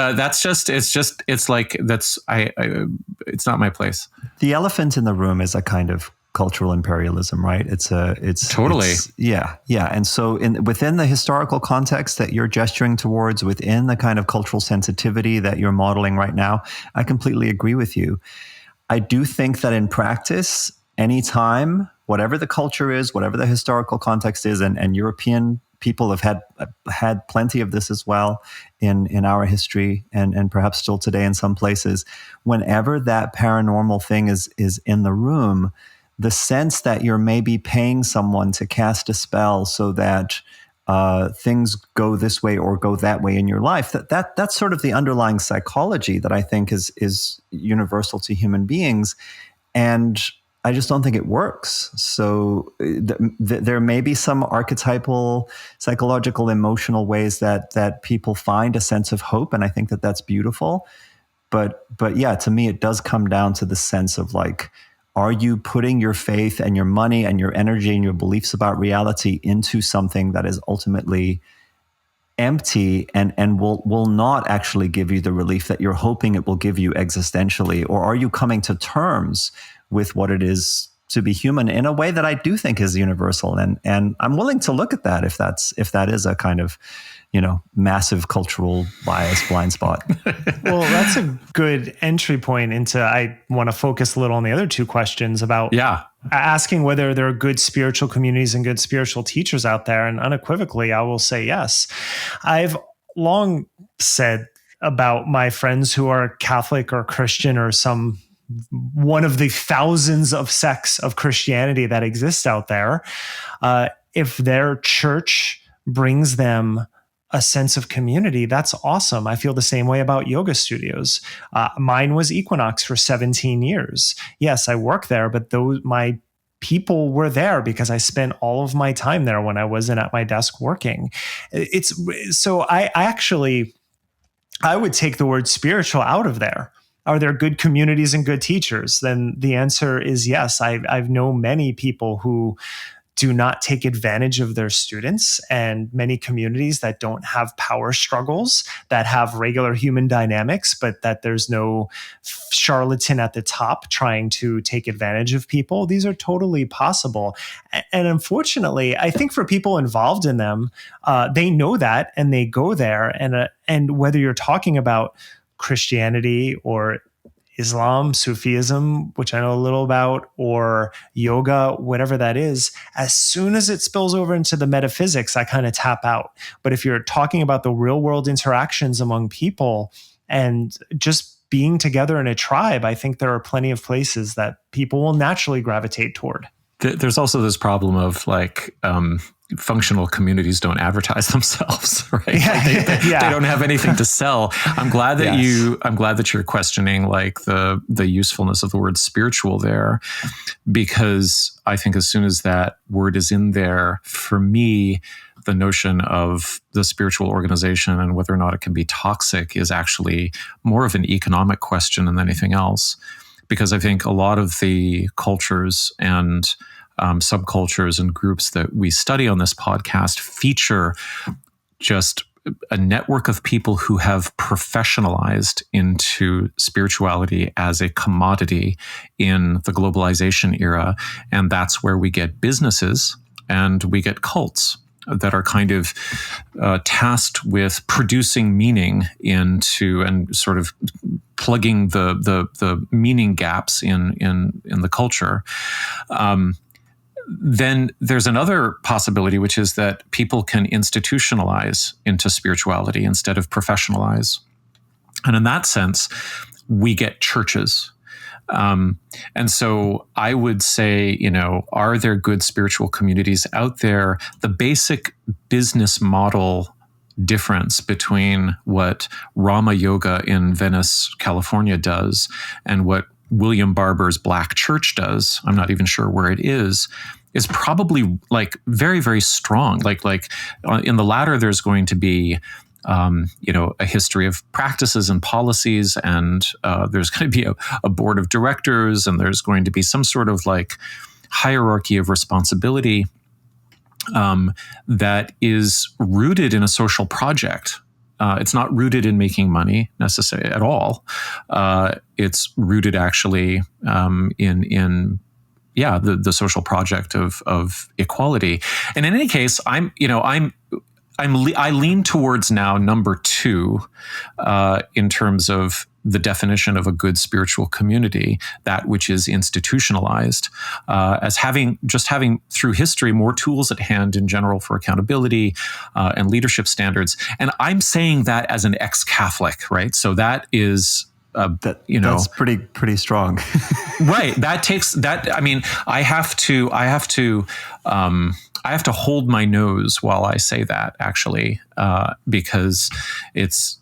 it's not my place. The elephant in the room is a kind of cultural imperialism, right? It's totally. Yeah. And so within the historical context that you're gesturing towards, within the kind of cultural sensitivity that you're modeling right now, I completely agree with you. I do think that in practice, anytime, whatever the culture is, whatever the historical context is, and European people have had plenty of this as well in our history, and perhaps still today in some places, whenever that paranormal thing is in the room, the sense that you're maybe paying someone to cast a spell so that things go this way or go that way in your life, that's sort of the underlying psychology that I think is universal to human beings. And I just don't think it works. So there may be some archetypal, psychological, emotional ways that people find a sense of hope, and I think that that's beautiful. But yeah, to me, it does come down to the sense of like, are you putting your faith and your money and your energy and your beliefs about reality into something that is ultimately empty and will not actually give you the relief that you're hoping it will give you existentially? Or are you coming to terms with what it is to be human in a way that I do think is universal? And I'm willing to look at that if that is a kind of, massive cultural bias blind spot. Well, that's a good entry point into, I want to focus a little on the other two questions about asking whether there are good spiritual communities and good spiritual teachers out there. And unequivocally, I will say yes. I've long said about my friends who are Catholic or Christian or some one of the thousands of sects of Christianity that exist out there. If their church brings them a sense of community, that's awesome. I feel the same way about yoga studios. Mine was Equinox for 17 years. Yes, I work there, but my people were there because I spent all of my time there when I wasn't at my desk working. I would take the word spiritual out of there. Are there good communities and good teachers? Then the answer is yes. I've known many people who do not take advantage of their students, and many communities that don't have power struggles, that have regular human dynamics, but that there's no charlatan at the top trying to take advantage of people. These are totally possible. And unfortunately, I think for people involved in them, they know that and they go there. And whether you're talking about Christianity or Islam, Sufism, which I know a little about, or yoga, whatever that is, as soon as it spills over into the metaphysics, I kind of tap out. But if you're talking about the real world interactions among people and just being together in a tribe, I think there are plenty of places that people will naturally gravitate toward. There's also this problem of like, functional communities don't advertise themselves, right? Yeah. They don't have anything to sell. I'm glad that you're questioning like the usefulness of the word spiritual there, because I think as soon as that word is in there, for me, the notion of the spiritual organization and whether or not it can be toxic is actually more of an economic question than anything else. Because I think a lot of the cultures and subcultures and groups that we study on this podcast feature just a network of people who have professionalized into spirituality as a commodity in the globalization era. And that's where we get businesses and we get cults that are kind of tasked with producing meaning into and sort of plugging the meaning gaps in the culture. Then there's another possibility, which is that people can institutionalize into spirituality instead of professionalize. And in that sense, we get churches. And so I would say, are there good spiritual communities out there? The basic business model difference between what Rama Yoga in Venice, California does and what William Barber's Black Church does, I'm not even sure where it is probably like very, very strong. Like in the latter, there's going to be a history of practices and policies, and there's going to be a board of directors, and there's going to be some sort of like hierarchy of responsibility that is rooted in a social project. It's not rooted in making money necessarily at all. It's rooted actually in the social project of equality. And in any case, I lean towards now number 2 in terms of the definition of a good spiritual community, that which is institutionalized, as having through history more tools at hand in general for accountability and leadership standards. And I'm saying that as an ex-Catholic, right? So that is that's pretty strong. Right. That takes that. I mean, I have to hold my nose while I say that, actually, because it's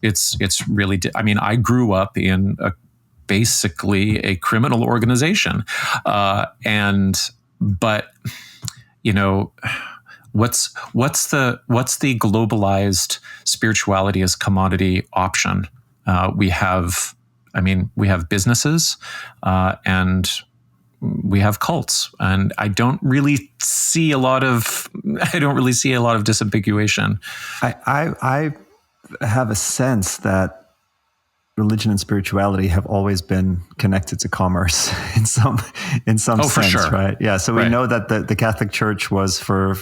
really. I mean, I grew up in basically a criminal organization, but what's the globalized spirituality as commodity option? We have businesses and we have cults, and I don't really see a lot of disambiguation. I have a sense that religion and spirituality have always been connected to commerce in some sense, for sure. Right? Yeah. So we know that the Catholic Church was for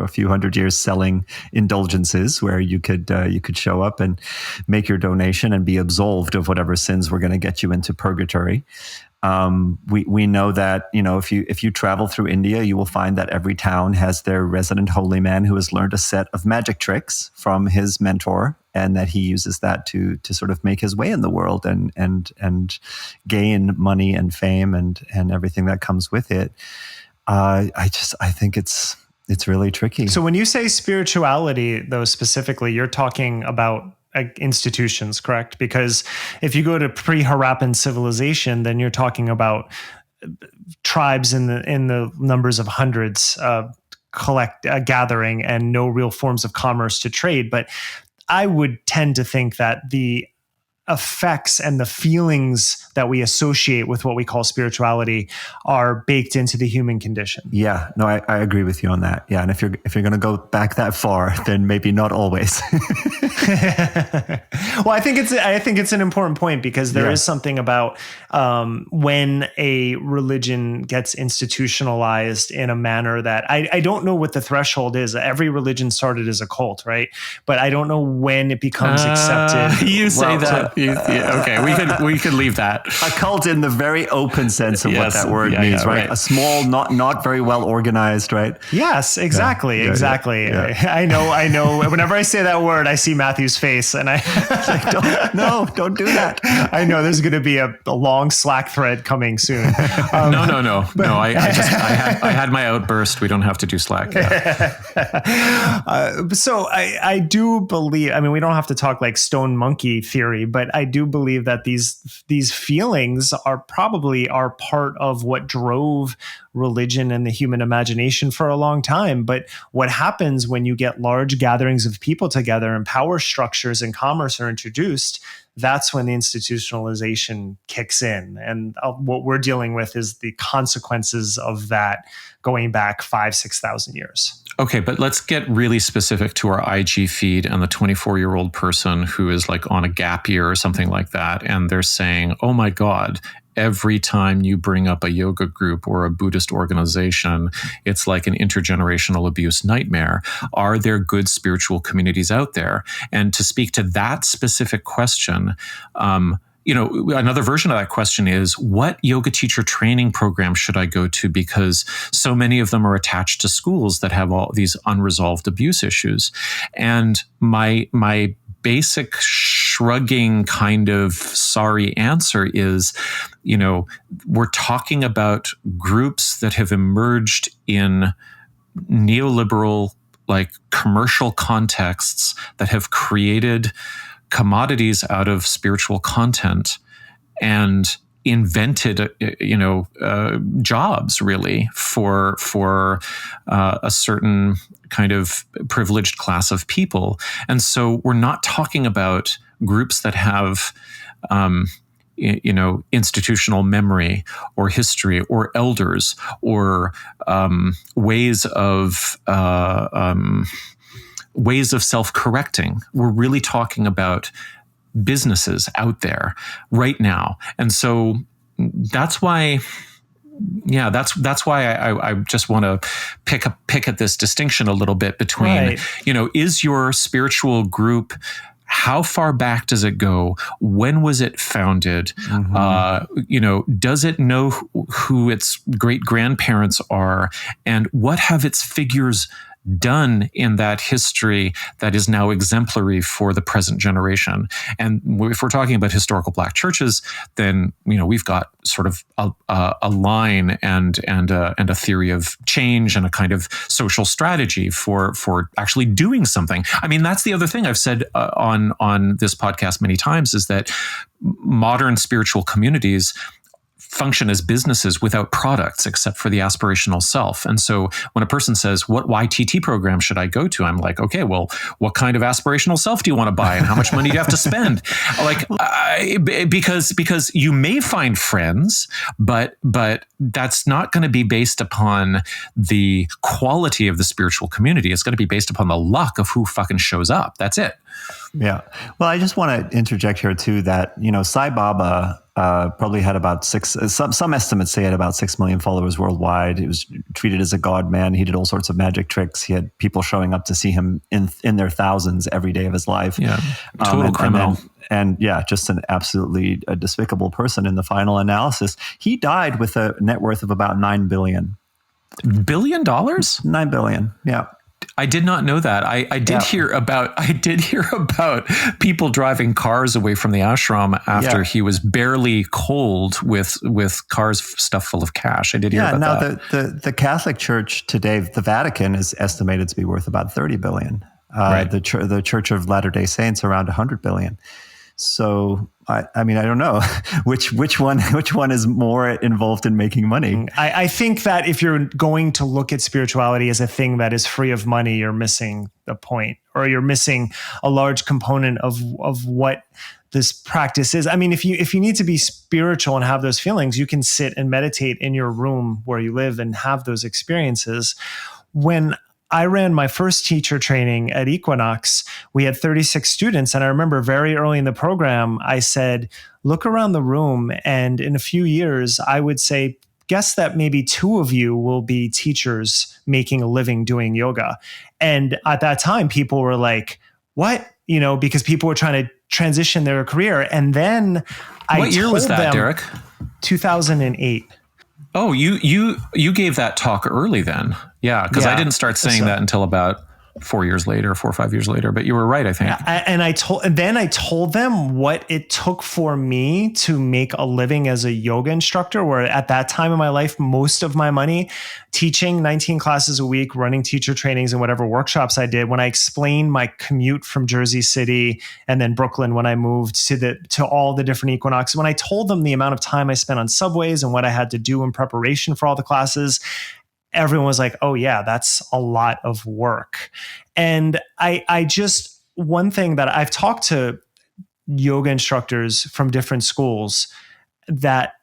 a few hundred years selling indulgences where you could show up and make your donation and be absolved of whatever sins were going to get you into purgatory. We know that, if you travel through India, you will find that every town has their resident holy man who has learned a set of magic tricks from his mentor. and that he uses that to sort of make his way in the world and gain money and fame and everything that comes with it. I think it's really tricky. So when you say spirituality, though, specifically, you're talking about institutions, correct? Because if you go to pre-Harappan civilization, then you're talking about tribes in the numbers of hundreds gathering and no real forms of commerce to trade. But I would tend to think that the effects and the feelings that we associate with what we call spirituality are baked into the human condition. Yeah, no, I agree with you on that. Yeah, and if you're going to go back that far, then maybe not always. Well, I think it's an important point, because there is something about when a religion gets institutionalized in a manner that I don't know what the threshold is. Every religion started as a cult, right? But I don't know when it becomes accepted. You say that. Okay, we could leave that. A cult in the very open sense of what that word means, right? A small, not very well organized, right? Yes, exactly. Yeah. I know. Whenever I say that word, I see Matthew's face, and I like, don't do that. I know there's going to be a long Slack thread coming soon. No. I had my outburst. We don't have to do Slack. Yeah. So I do believe. I mean, we don't have to talk like stone monkey theory, but I do believe that these feelings are part of what drove religion and the human imagination for a long time. But what happens when you get large gatherings of people together and power structures and commerce are introduced, that's when the institutionalization kicks in. And what we're dealing with is the consequences of that going back 5,000-6,000 years. Okay, but let's get really specific to our IG feed and the 24-year-old person who is like on a gap year or something like that. And they're saying, oh my God, every time you bring up a yoga group or a Buddhist organization, it's like an intergenerational abuse nightmare. Are there good spiritual communities out there? And to speak to that specific question, another version of that question is, what yoga teacher training program should I go to? Because so many of them are attached to schools that have all these unresolved abuse issues. And my basic shrugging kind of sorry answer is, we're talking about groups that have emerged in neoliberal, like commercial contexts that have created commodities out of spiritual content and invented, jobs really for a certain kind of privileged class of people. And so we're not talking about groups that have, institutional memory or history or elders or ways of self-correcting. We're really talking about businesses out there right now. And so that's why, that's why I just want to pick at this distinction a little bit between, is your spiritual group, how far back does it go? When was it founded? Mm-hmm. Does it know who its great grandparents are? And what have its figures done in that history that is now exemplary for the present generation? And if we're talking about historical Black churches, then we've got sort of a line and a theory of change and a kind of social strategy for actually doing something. I mean, that's the other thing I've said on this podcast many times, is that modern spiritual communities function as businesses without products except for the aspirational self. And so when a person says, what YTT program should I go to? I'm like, okay, well, what kind of aspirational self do you want to buy and how much money do you have to spend? Because you may find friends, but that's not going to be based upon the quality of the spiritual community. It's going to be based upon the luck of who fucking shows up. That's it. Yeah. Well, I just want to interject here too that, Sai Baba probably had about some estimates say he had about 6 million followers worldwide. He was treated as a god man. He did all sorts of magic tricks. He had people showing up to see him in their thousands every day of his life. Yeah. Total criminal. And just an absolutely despicable person in the final analysis. He died with a net worth of about $9 billion. $1 billion? $9 billion. Yeah. I did not know that. I did hear about people driving cars away from the ashram after he was barely cold with cars stuffed full of cash. I did hear about that. Now the Catholic Church today, the Vatican, is estimated to be worth about 30 billion. Right. The Church of Latter-day Saints around 100 billion. So I mean, I don't know which one is more involved in making money. I think that if you're going to look at spirituality as a thing that is free of money, you're missing the point, or you're missing a large component of what this practice is. I mean, if you need to be spiritual and have those feelings, you can sit and meditate in your room where you live and have those experiences. When I ran my first teacher training at Equinox, we had 36 students. And I remember very early in the program, I said, look around the room. And in a few years, I would say, guess that maybe 2 of you will be teachers making a living doing yoga. And at that time, people were like, what? Because people were trying to transition their career. And then what year was that, Derek? 2008. Oh, you gave that talk early then. Yeah, because I didn't start saying that until about 4 years later, 4 or 5 years later. But you were right, I think. Yeah, and I told them what it took for me to make a living as a yoga instructor, where at that time in my life, most of my money, teaching 19 classes a week, running teacher trainings and whatever workshops I did, when I explained my commute from Jersey City and then Brooklyn when I moved to all the different Equinoxes, when I told them the amount of time I spent on subways and what I had to do in preparation for all the classes, everyone was like, oh yeah, that's a lot of work. And I just, one thing that I've talked to yoga instructors from different schools that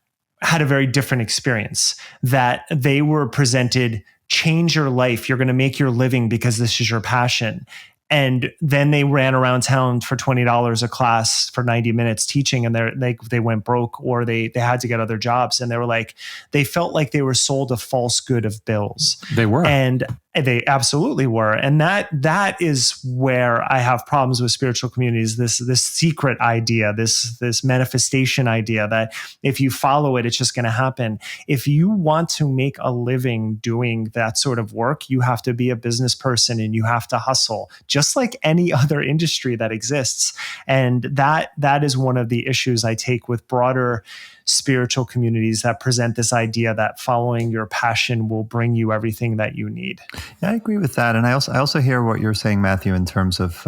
had a very different experience, that they were presented, change your life. You're going to make your living because this is your passion. And then they ran around town for $20 a class for 90 minutes teaching, and they went broke, or they had to get other jobs. And they were like, they felt like they were sold a false good of bills. They were. And they absolutely were. And that is where I have problems with spiritual communities, this secret idea, this manifestation idea that if you follow it, it's just going to happen. If you want to make a living doing that sort of work, you have to be a business person and you have to hustle, just like any other industry that exists. And that is one of the issues I take with broader spiritual communities that present this idea that following your passion will bring you everything that you need. Yeah, I agree with that. And I also hear what you're saying, Matthew, in terms of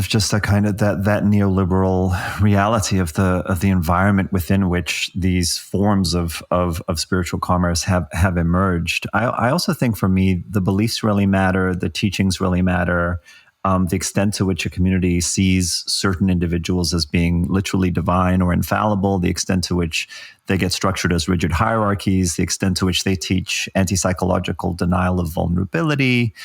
just a kind of that neoliberal reality of the environment within which these forms of spiritual commerce have emerged. I also think, for me, the beliefs really matter, the teachings really matter. The extent to which a community sees certain individuals as being literally divine or infallible, the extent to which they get structured as rigid hierarchies, the extent to which they teach anti-psychological denial of vulnerability,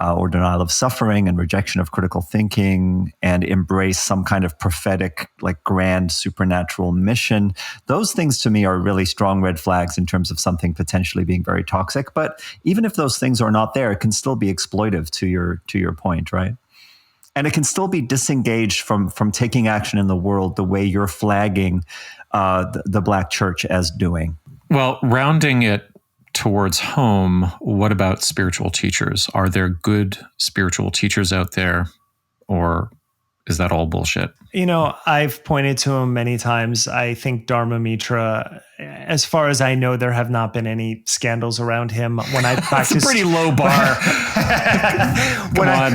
or denial of suffering and rejection of critical thinking, and embrace some kind of prophetic, like grand supernatural mission. Those things to me are really strong red flags in terms of something potentially being very toxic. But even if those things are not there, it can still be exploitive to your point, right? And it can still be disengaged from taking action in the world the way you're flagging the Black church as doing. Well, rounding it towards home, what about spiritual teachers? Are there good spiritual teachers out there, or is that all bullshit? I've pointed to him many times. I think Dharma Mitra, as far as I know, there have not been any scandals around him. When I practiced, that's a pretty low bar.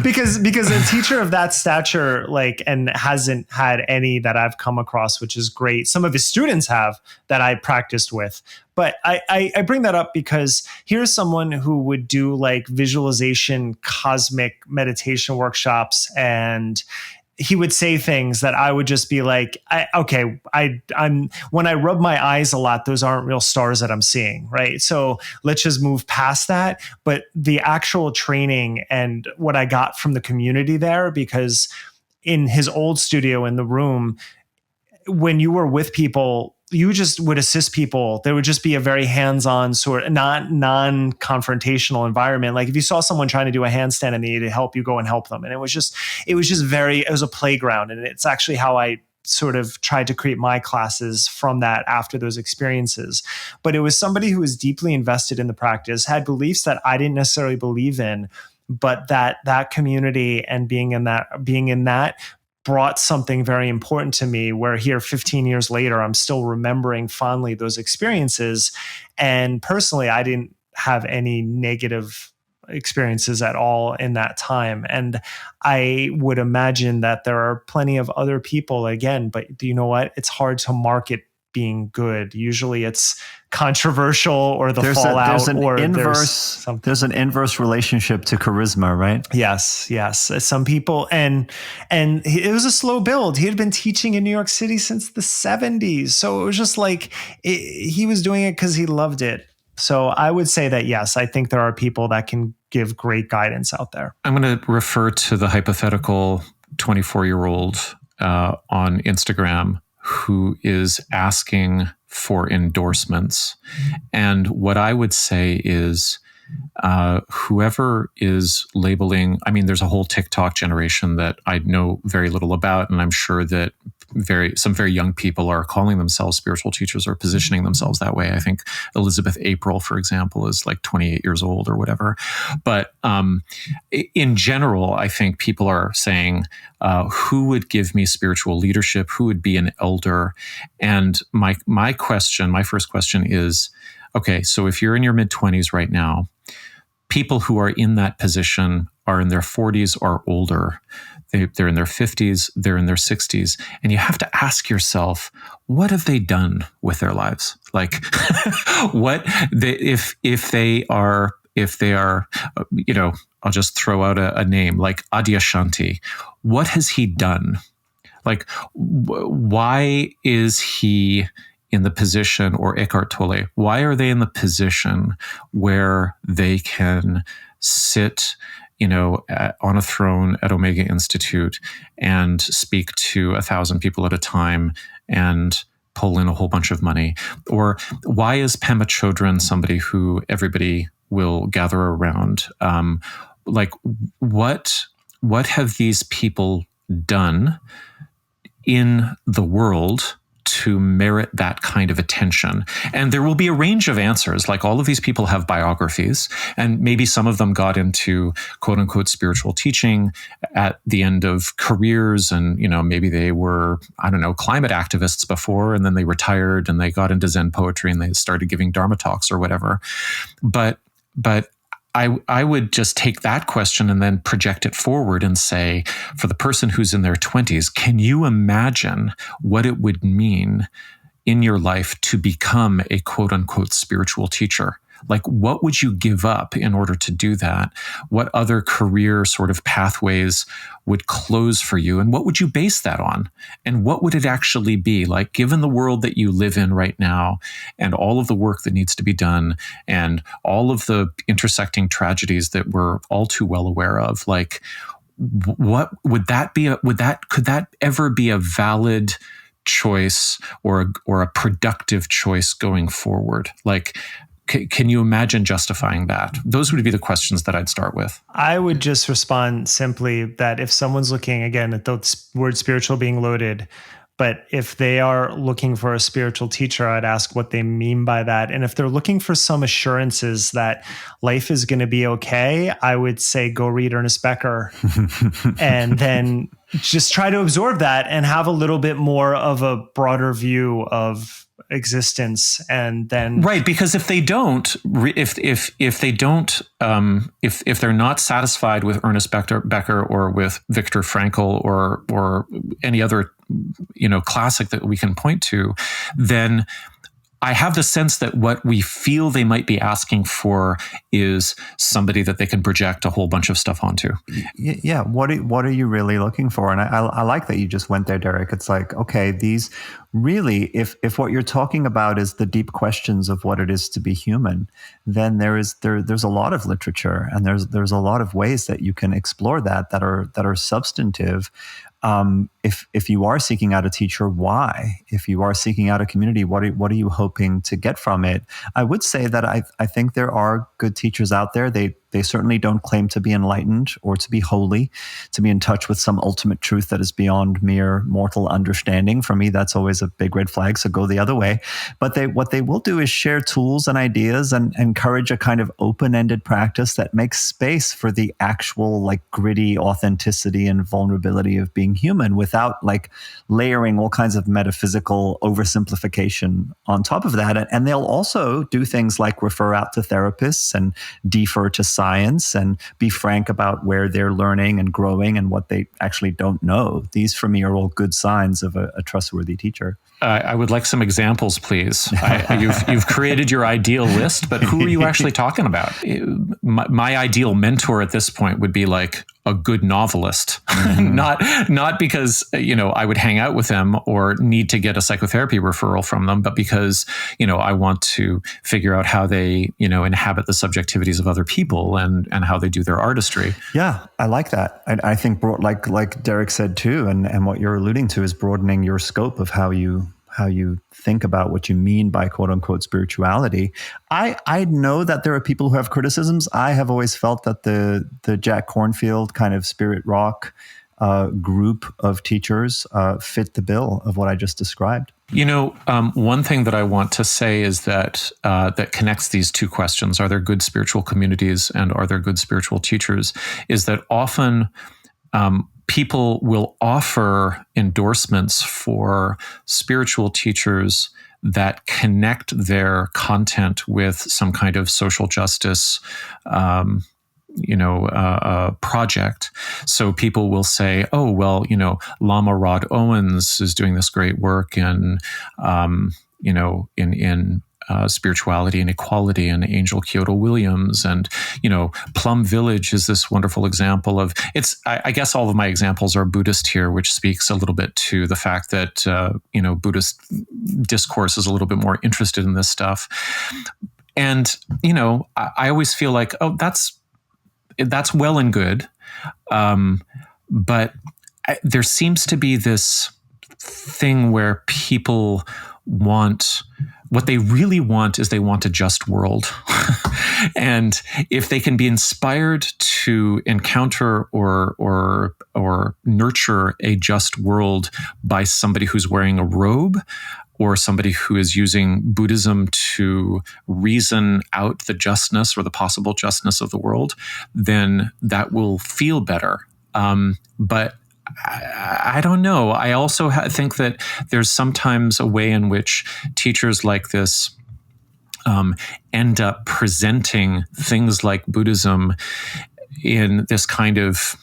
Because a teacher of that stature, and hasn't had any that I've come across, which is great. Some of his students have that I practiced with. But I bring that up because here's someone who would do visualization, cosmic meditation workshops, and he would say things that I would just be like, I'm when I rub my eyes a lot, those aren't real stars that I'm seeing, right? So let's just move past that. But the actual training and what I got from the community there, because in his old studio in the room, when you were with people, you just would assist people. There would just be a very hands-on sort of non-confrontational environment. Like if you saw someone trying to do a handstand and they needed help, you go and help them. And it was a playground. And it's actually how I sort of tried to create my classes from that after those experiences. But it was somebody who was deeply invested in the practice, had beliefs that I didn't necessarily believe in, but that community and being in that brought something very important to me, where here 15 years later, I'm still remembering fondly those experiences. And personally, I didn't have any negative experiences at all in that time. And I would imagine that there are plenty of other people, again, but you know what? It's hard to market being good. Usually it's controversial, or the fallout, there's an inverse relationship to charisma, right? Yes. Some people, and it was a slow build. He had been teaching in New York City since the 70s. So it was just like, he was doing it because he loved it. So I would say that, yes, I think there are people that can give great guidance out there. I'm going to refer to the hypothetical 24-year-old on Instagram who is asking for endorsements. And what I would say is, whoever is labeling, I mean, there's a whole TikTok generation that I know very little about, and I'm sure that some very young people are calling themselves spiritual teachers or positioning themselves that way. I think Elizabeth April, for example, is like 28 years old or whatever. But in general, I think people are saying, who would give me spiritual leadership? Who would be an elder? And my first question is, okay, so if you're in your mid-20s right now, people who are in that position are in their 40s or older. They're in their 50s, they're in their 60s. And you have to ask yourself, what have they done with their lives? Like, if they are, I'll just throw out a name like Adyashanti. What has he done? Like, why is he in the position, or Eckhart Tolle, why are they in the position where they can sit, on a throne at Omega Institute and speak to 1,000 people at a time and pull in a whole bunch of money? Or why is Pema Chodron somebody who everybody will gather around? What have these people done in the world to merit that kind of attention? And there will be a range of answers. Like, all of these people have biographies, and maybe some of them got into quote unquote spiritual teaching at the end of careers. And, maybe they were, climate activists before, and then they retired and they got into Zen poetry and they started giving Dharma talks or whatever. But I would just take that question and then project it forward and say, for the person who's in their 20s, can you imagine what it would mean in your life to become a quote unquote spiritual teacher? Like, what would you give up in order to do that? What other career sort of pathways would close for you? And what would you base that on? And what would it actually be? Like, given the world that you live in right now, and all of the work that needs to be done, and all of the intersecting tragedies that we're all too well aware of, like, what would that be? Could that ever be a valid choice or a productive choice going forward? Like, can you imagine justifying that? Those would be the questions that I'd start with. I would just respond simply that if someone's looking, again, at the word spiritual being loaded, but if they are looking for a spiritual teacher, I'd ask what they mean by that. And if they're looking for some assurances that life is going to be okay, I would say go read Ernest Becker and then just try to absorb that and have a little bit more of a broader view of existence. And then because if they don't, if they're not satisfied with Ernest Becker or with Viktor Frankl or any other classic that we can point to, then I have the sense that what we feel they might be asking for is somebody that they can project a whole bunch of stuff onto. Yeah. What are you really looking for? And I like that you just went there, Derek. It's like, okay, these really, if what you're talking about is the deep questions of what it is to be human, then there's a lot of literature, and there's a lot of ways that you can explore that are substantive. If you are seeking out a teacher, why? If you are seeking out a community, what are you hoping to get from it? I would say that I think there are good teachers out there. They They certainly don't claim to be enlightened or to be holy, to be in touch with some ultimate truth that is beyond mere mortal understanding. For me, that's always a big red flag, so go the other way. But what they will do is share tools and ideas and encourage a kind of open-ended practice that makes space for the actual like gritty authenticity and vulnerability of being human without like layering all kinds of metaphysical oversimplification on top of that. And they'll also do things like refer out to therapists and defer to science and be frank about where they're learning and growing and what they actually don't know. These, for me, are all good signs of a trustworthy teacher. I would like some examples, please. You've created your ideal list, but who are you actually talking about? My ideal mentor at this point would be like a good novelist, not because I would hang out with them or need to get a psychotherapy referral from them, but because I want to figure out how they inhabit the subjectivities of other people and how they do their artistry. Yeah, I like that. I think like Derek said too, and what you're alluding to is broadening your scope of how you think about what you mean by quote unquote spirituality. I know that there are people who have criticisms. I have always felt that the Jack Kornfield kind of spirit rock group of teachers fit the bill of what I just described. One thing that I want to say is that that connects these two questions: are there good spiritual communities and are there good spiritual teachers? Is that often people will offer endorsements for spiritual teachers that connect their content with some kind of social justice, project. So people will say, oh, well, Lama Rod Owens is doing this great work in spirituality and equality, and Angel Kyoto Williams, and Plum Village is this wonderful example of it's. I guess all of my examples are Buddhist here, which speaks a little bit to the fact that Buddhist discourse is a little bit more interested in this stuff. And I always feel like, oh, that's well and good, but there seems to be this thing where people want. What they really want is they want a just world. And if they can be inspired to encounter or nurture a just world by somebody who's wearing a robe, or somebody who is using Buddhism to reason out the justness or the possible justness of the world, then that will feel better. But I don't know. I also think that there's sometimes a way in which teachers like this end up presenting things like Buddhism in this kind of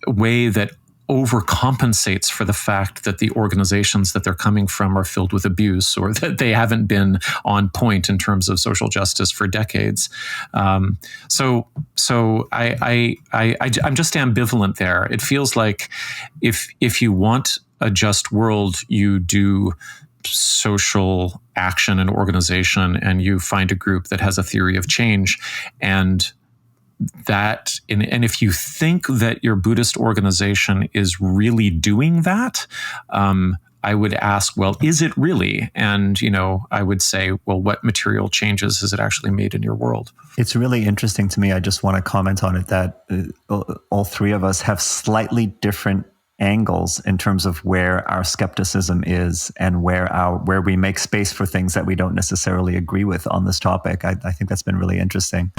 way that overcompensates for the fact that the organizations that they're coming from are filled with abuse, or that they haven't been on point in terms of social justice for decades. So I'm just ambivalent there. It feels like if you want a just world, you do social action and organization, and you find a group that has a theory of change, and if you think that your Buddhist organization is really doing that, I would ask, well, is it really? And, I would say, well, what material changes has it actually made in your world? It's really interesting to me. I just want to comment on it that all three of us have slightly different angles in terms of where our skepticism is and where we make space for things that we don't necessarily agree with on this topic. I think that's been really interesting.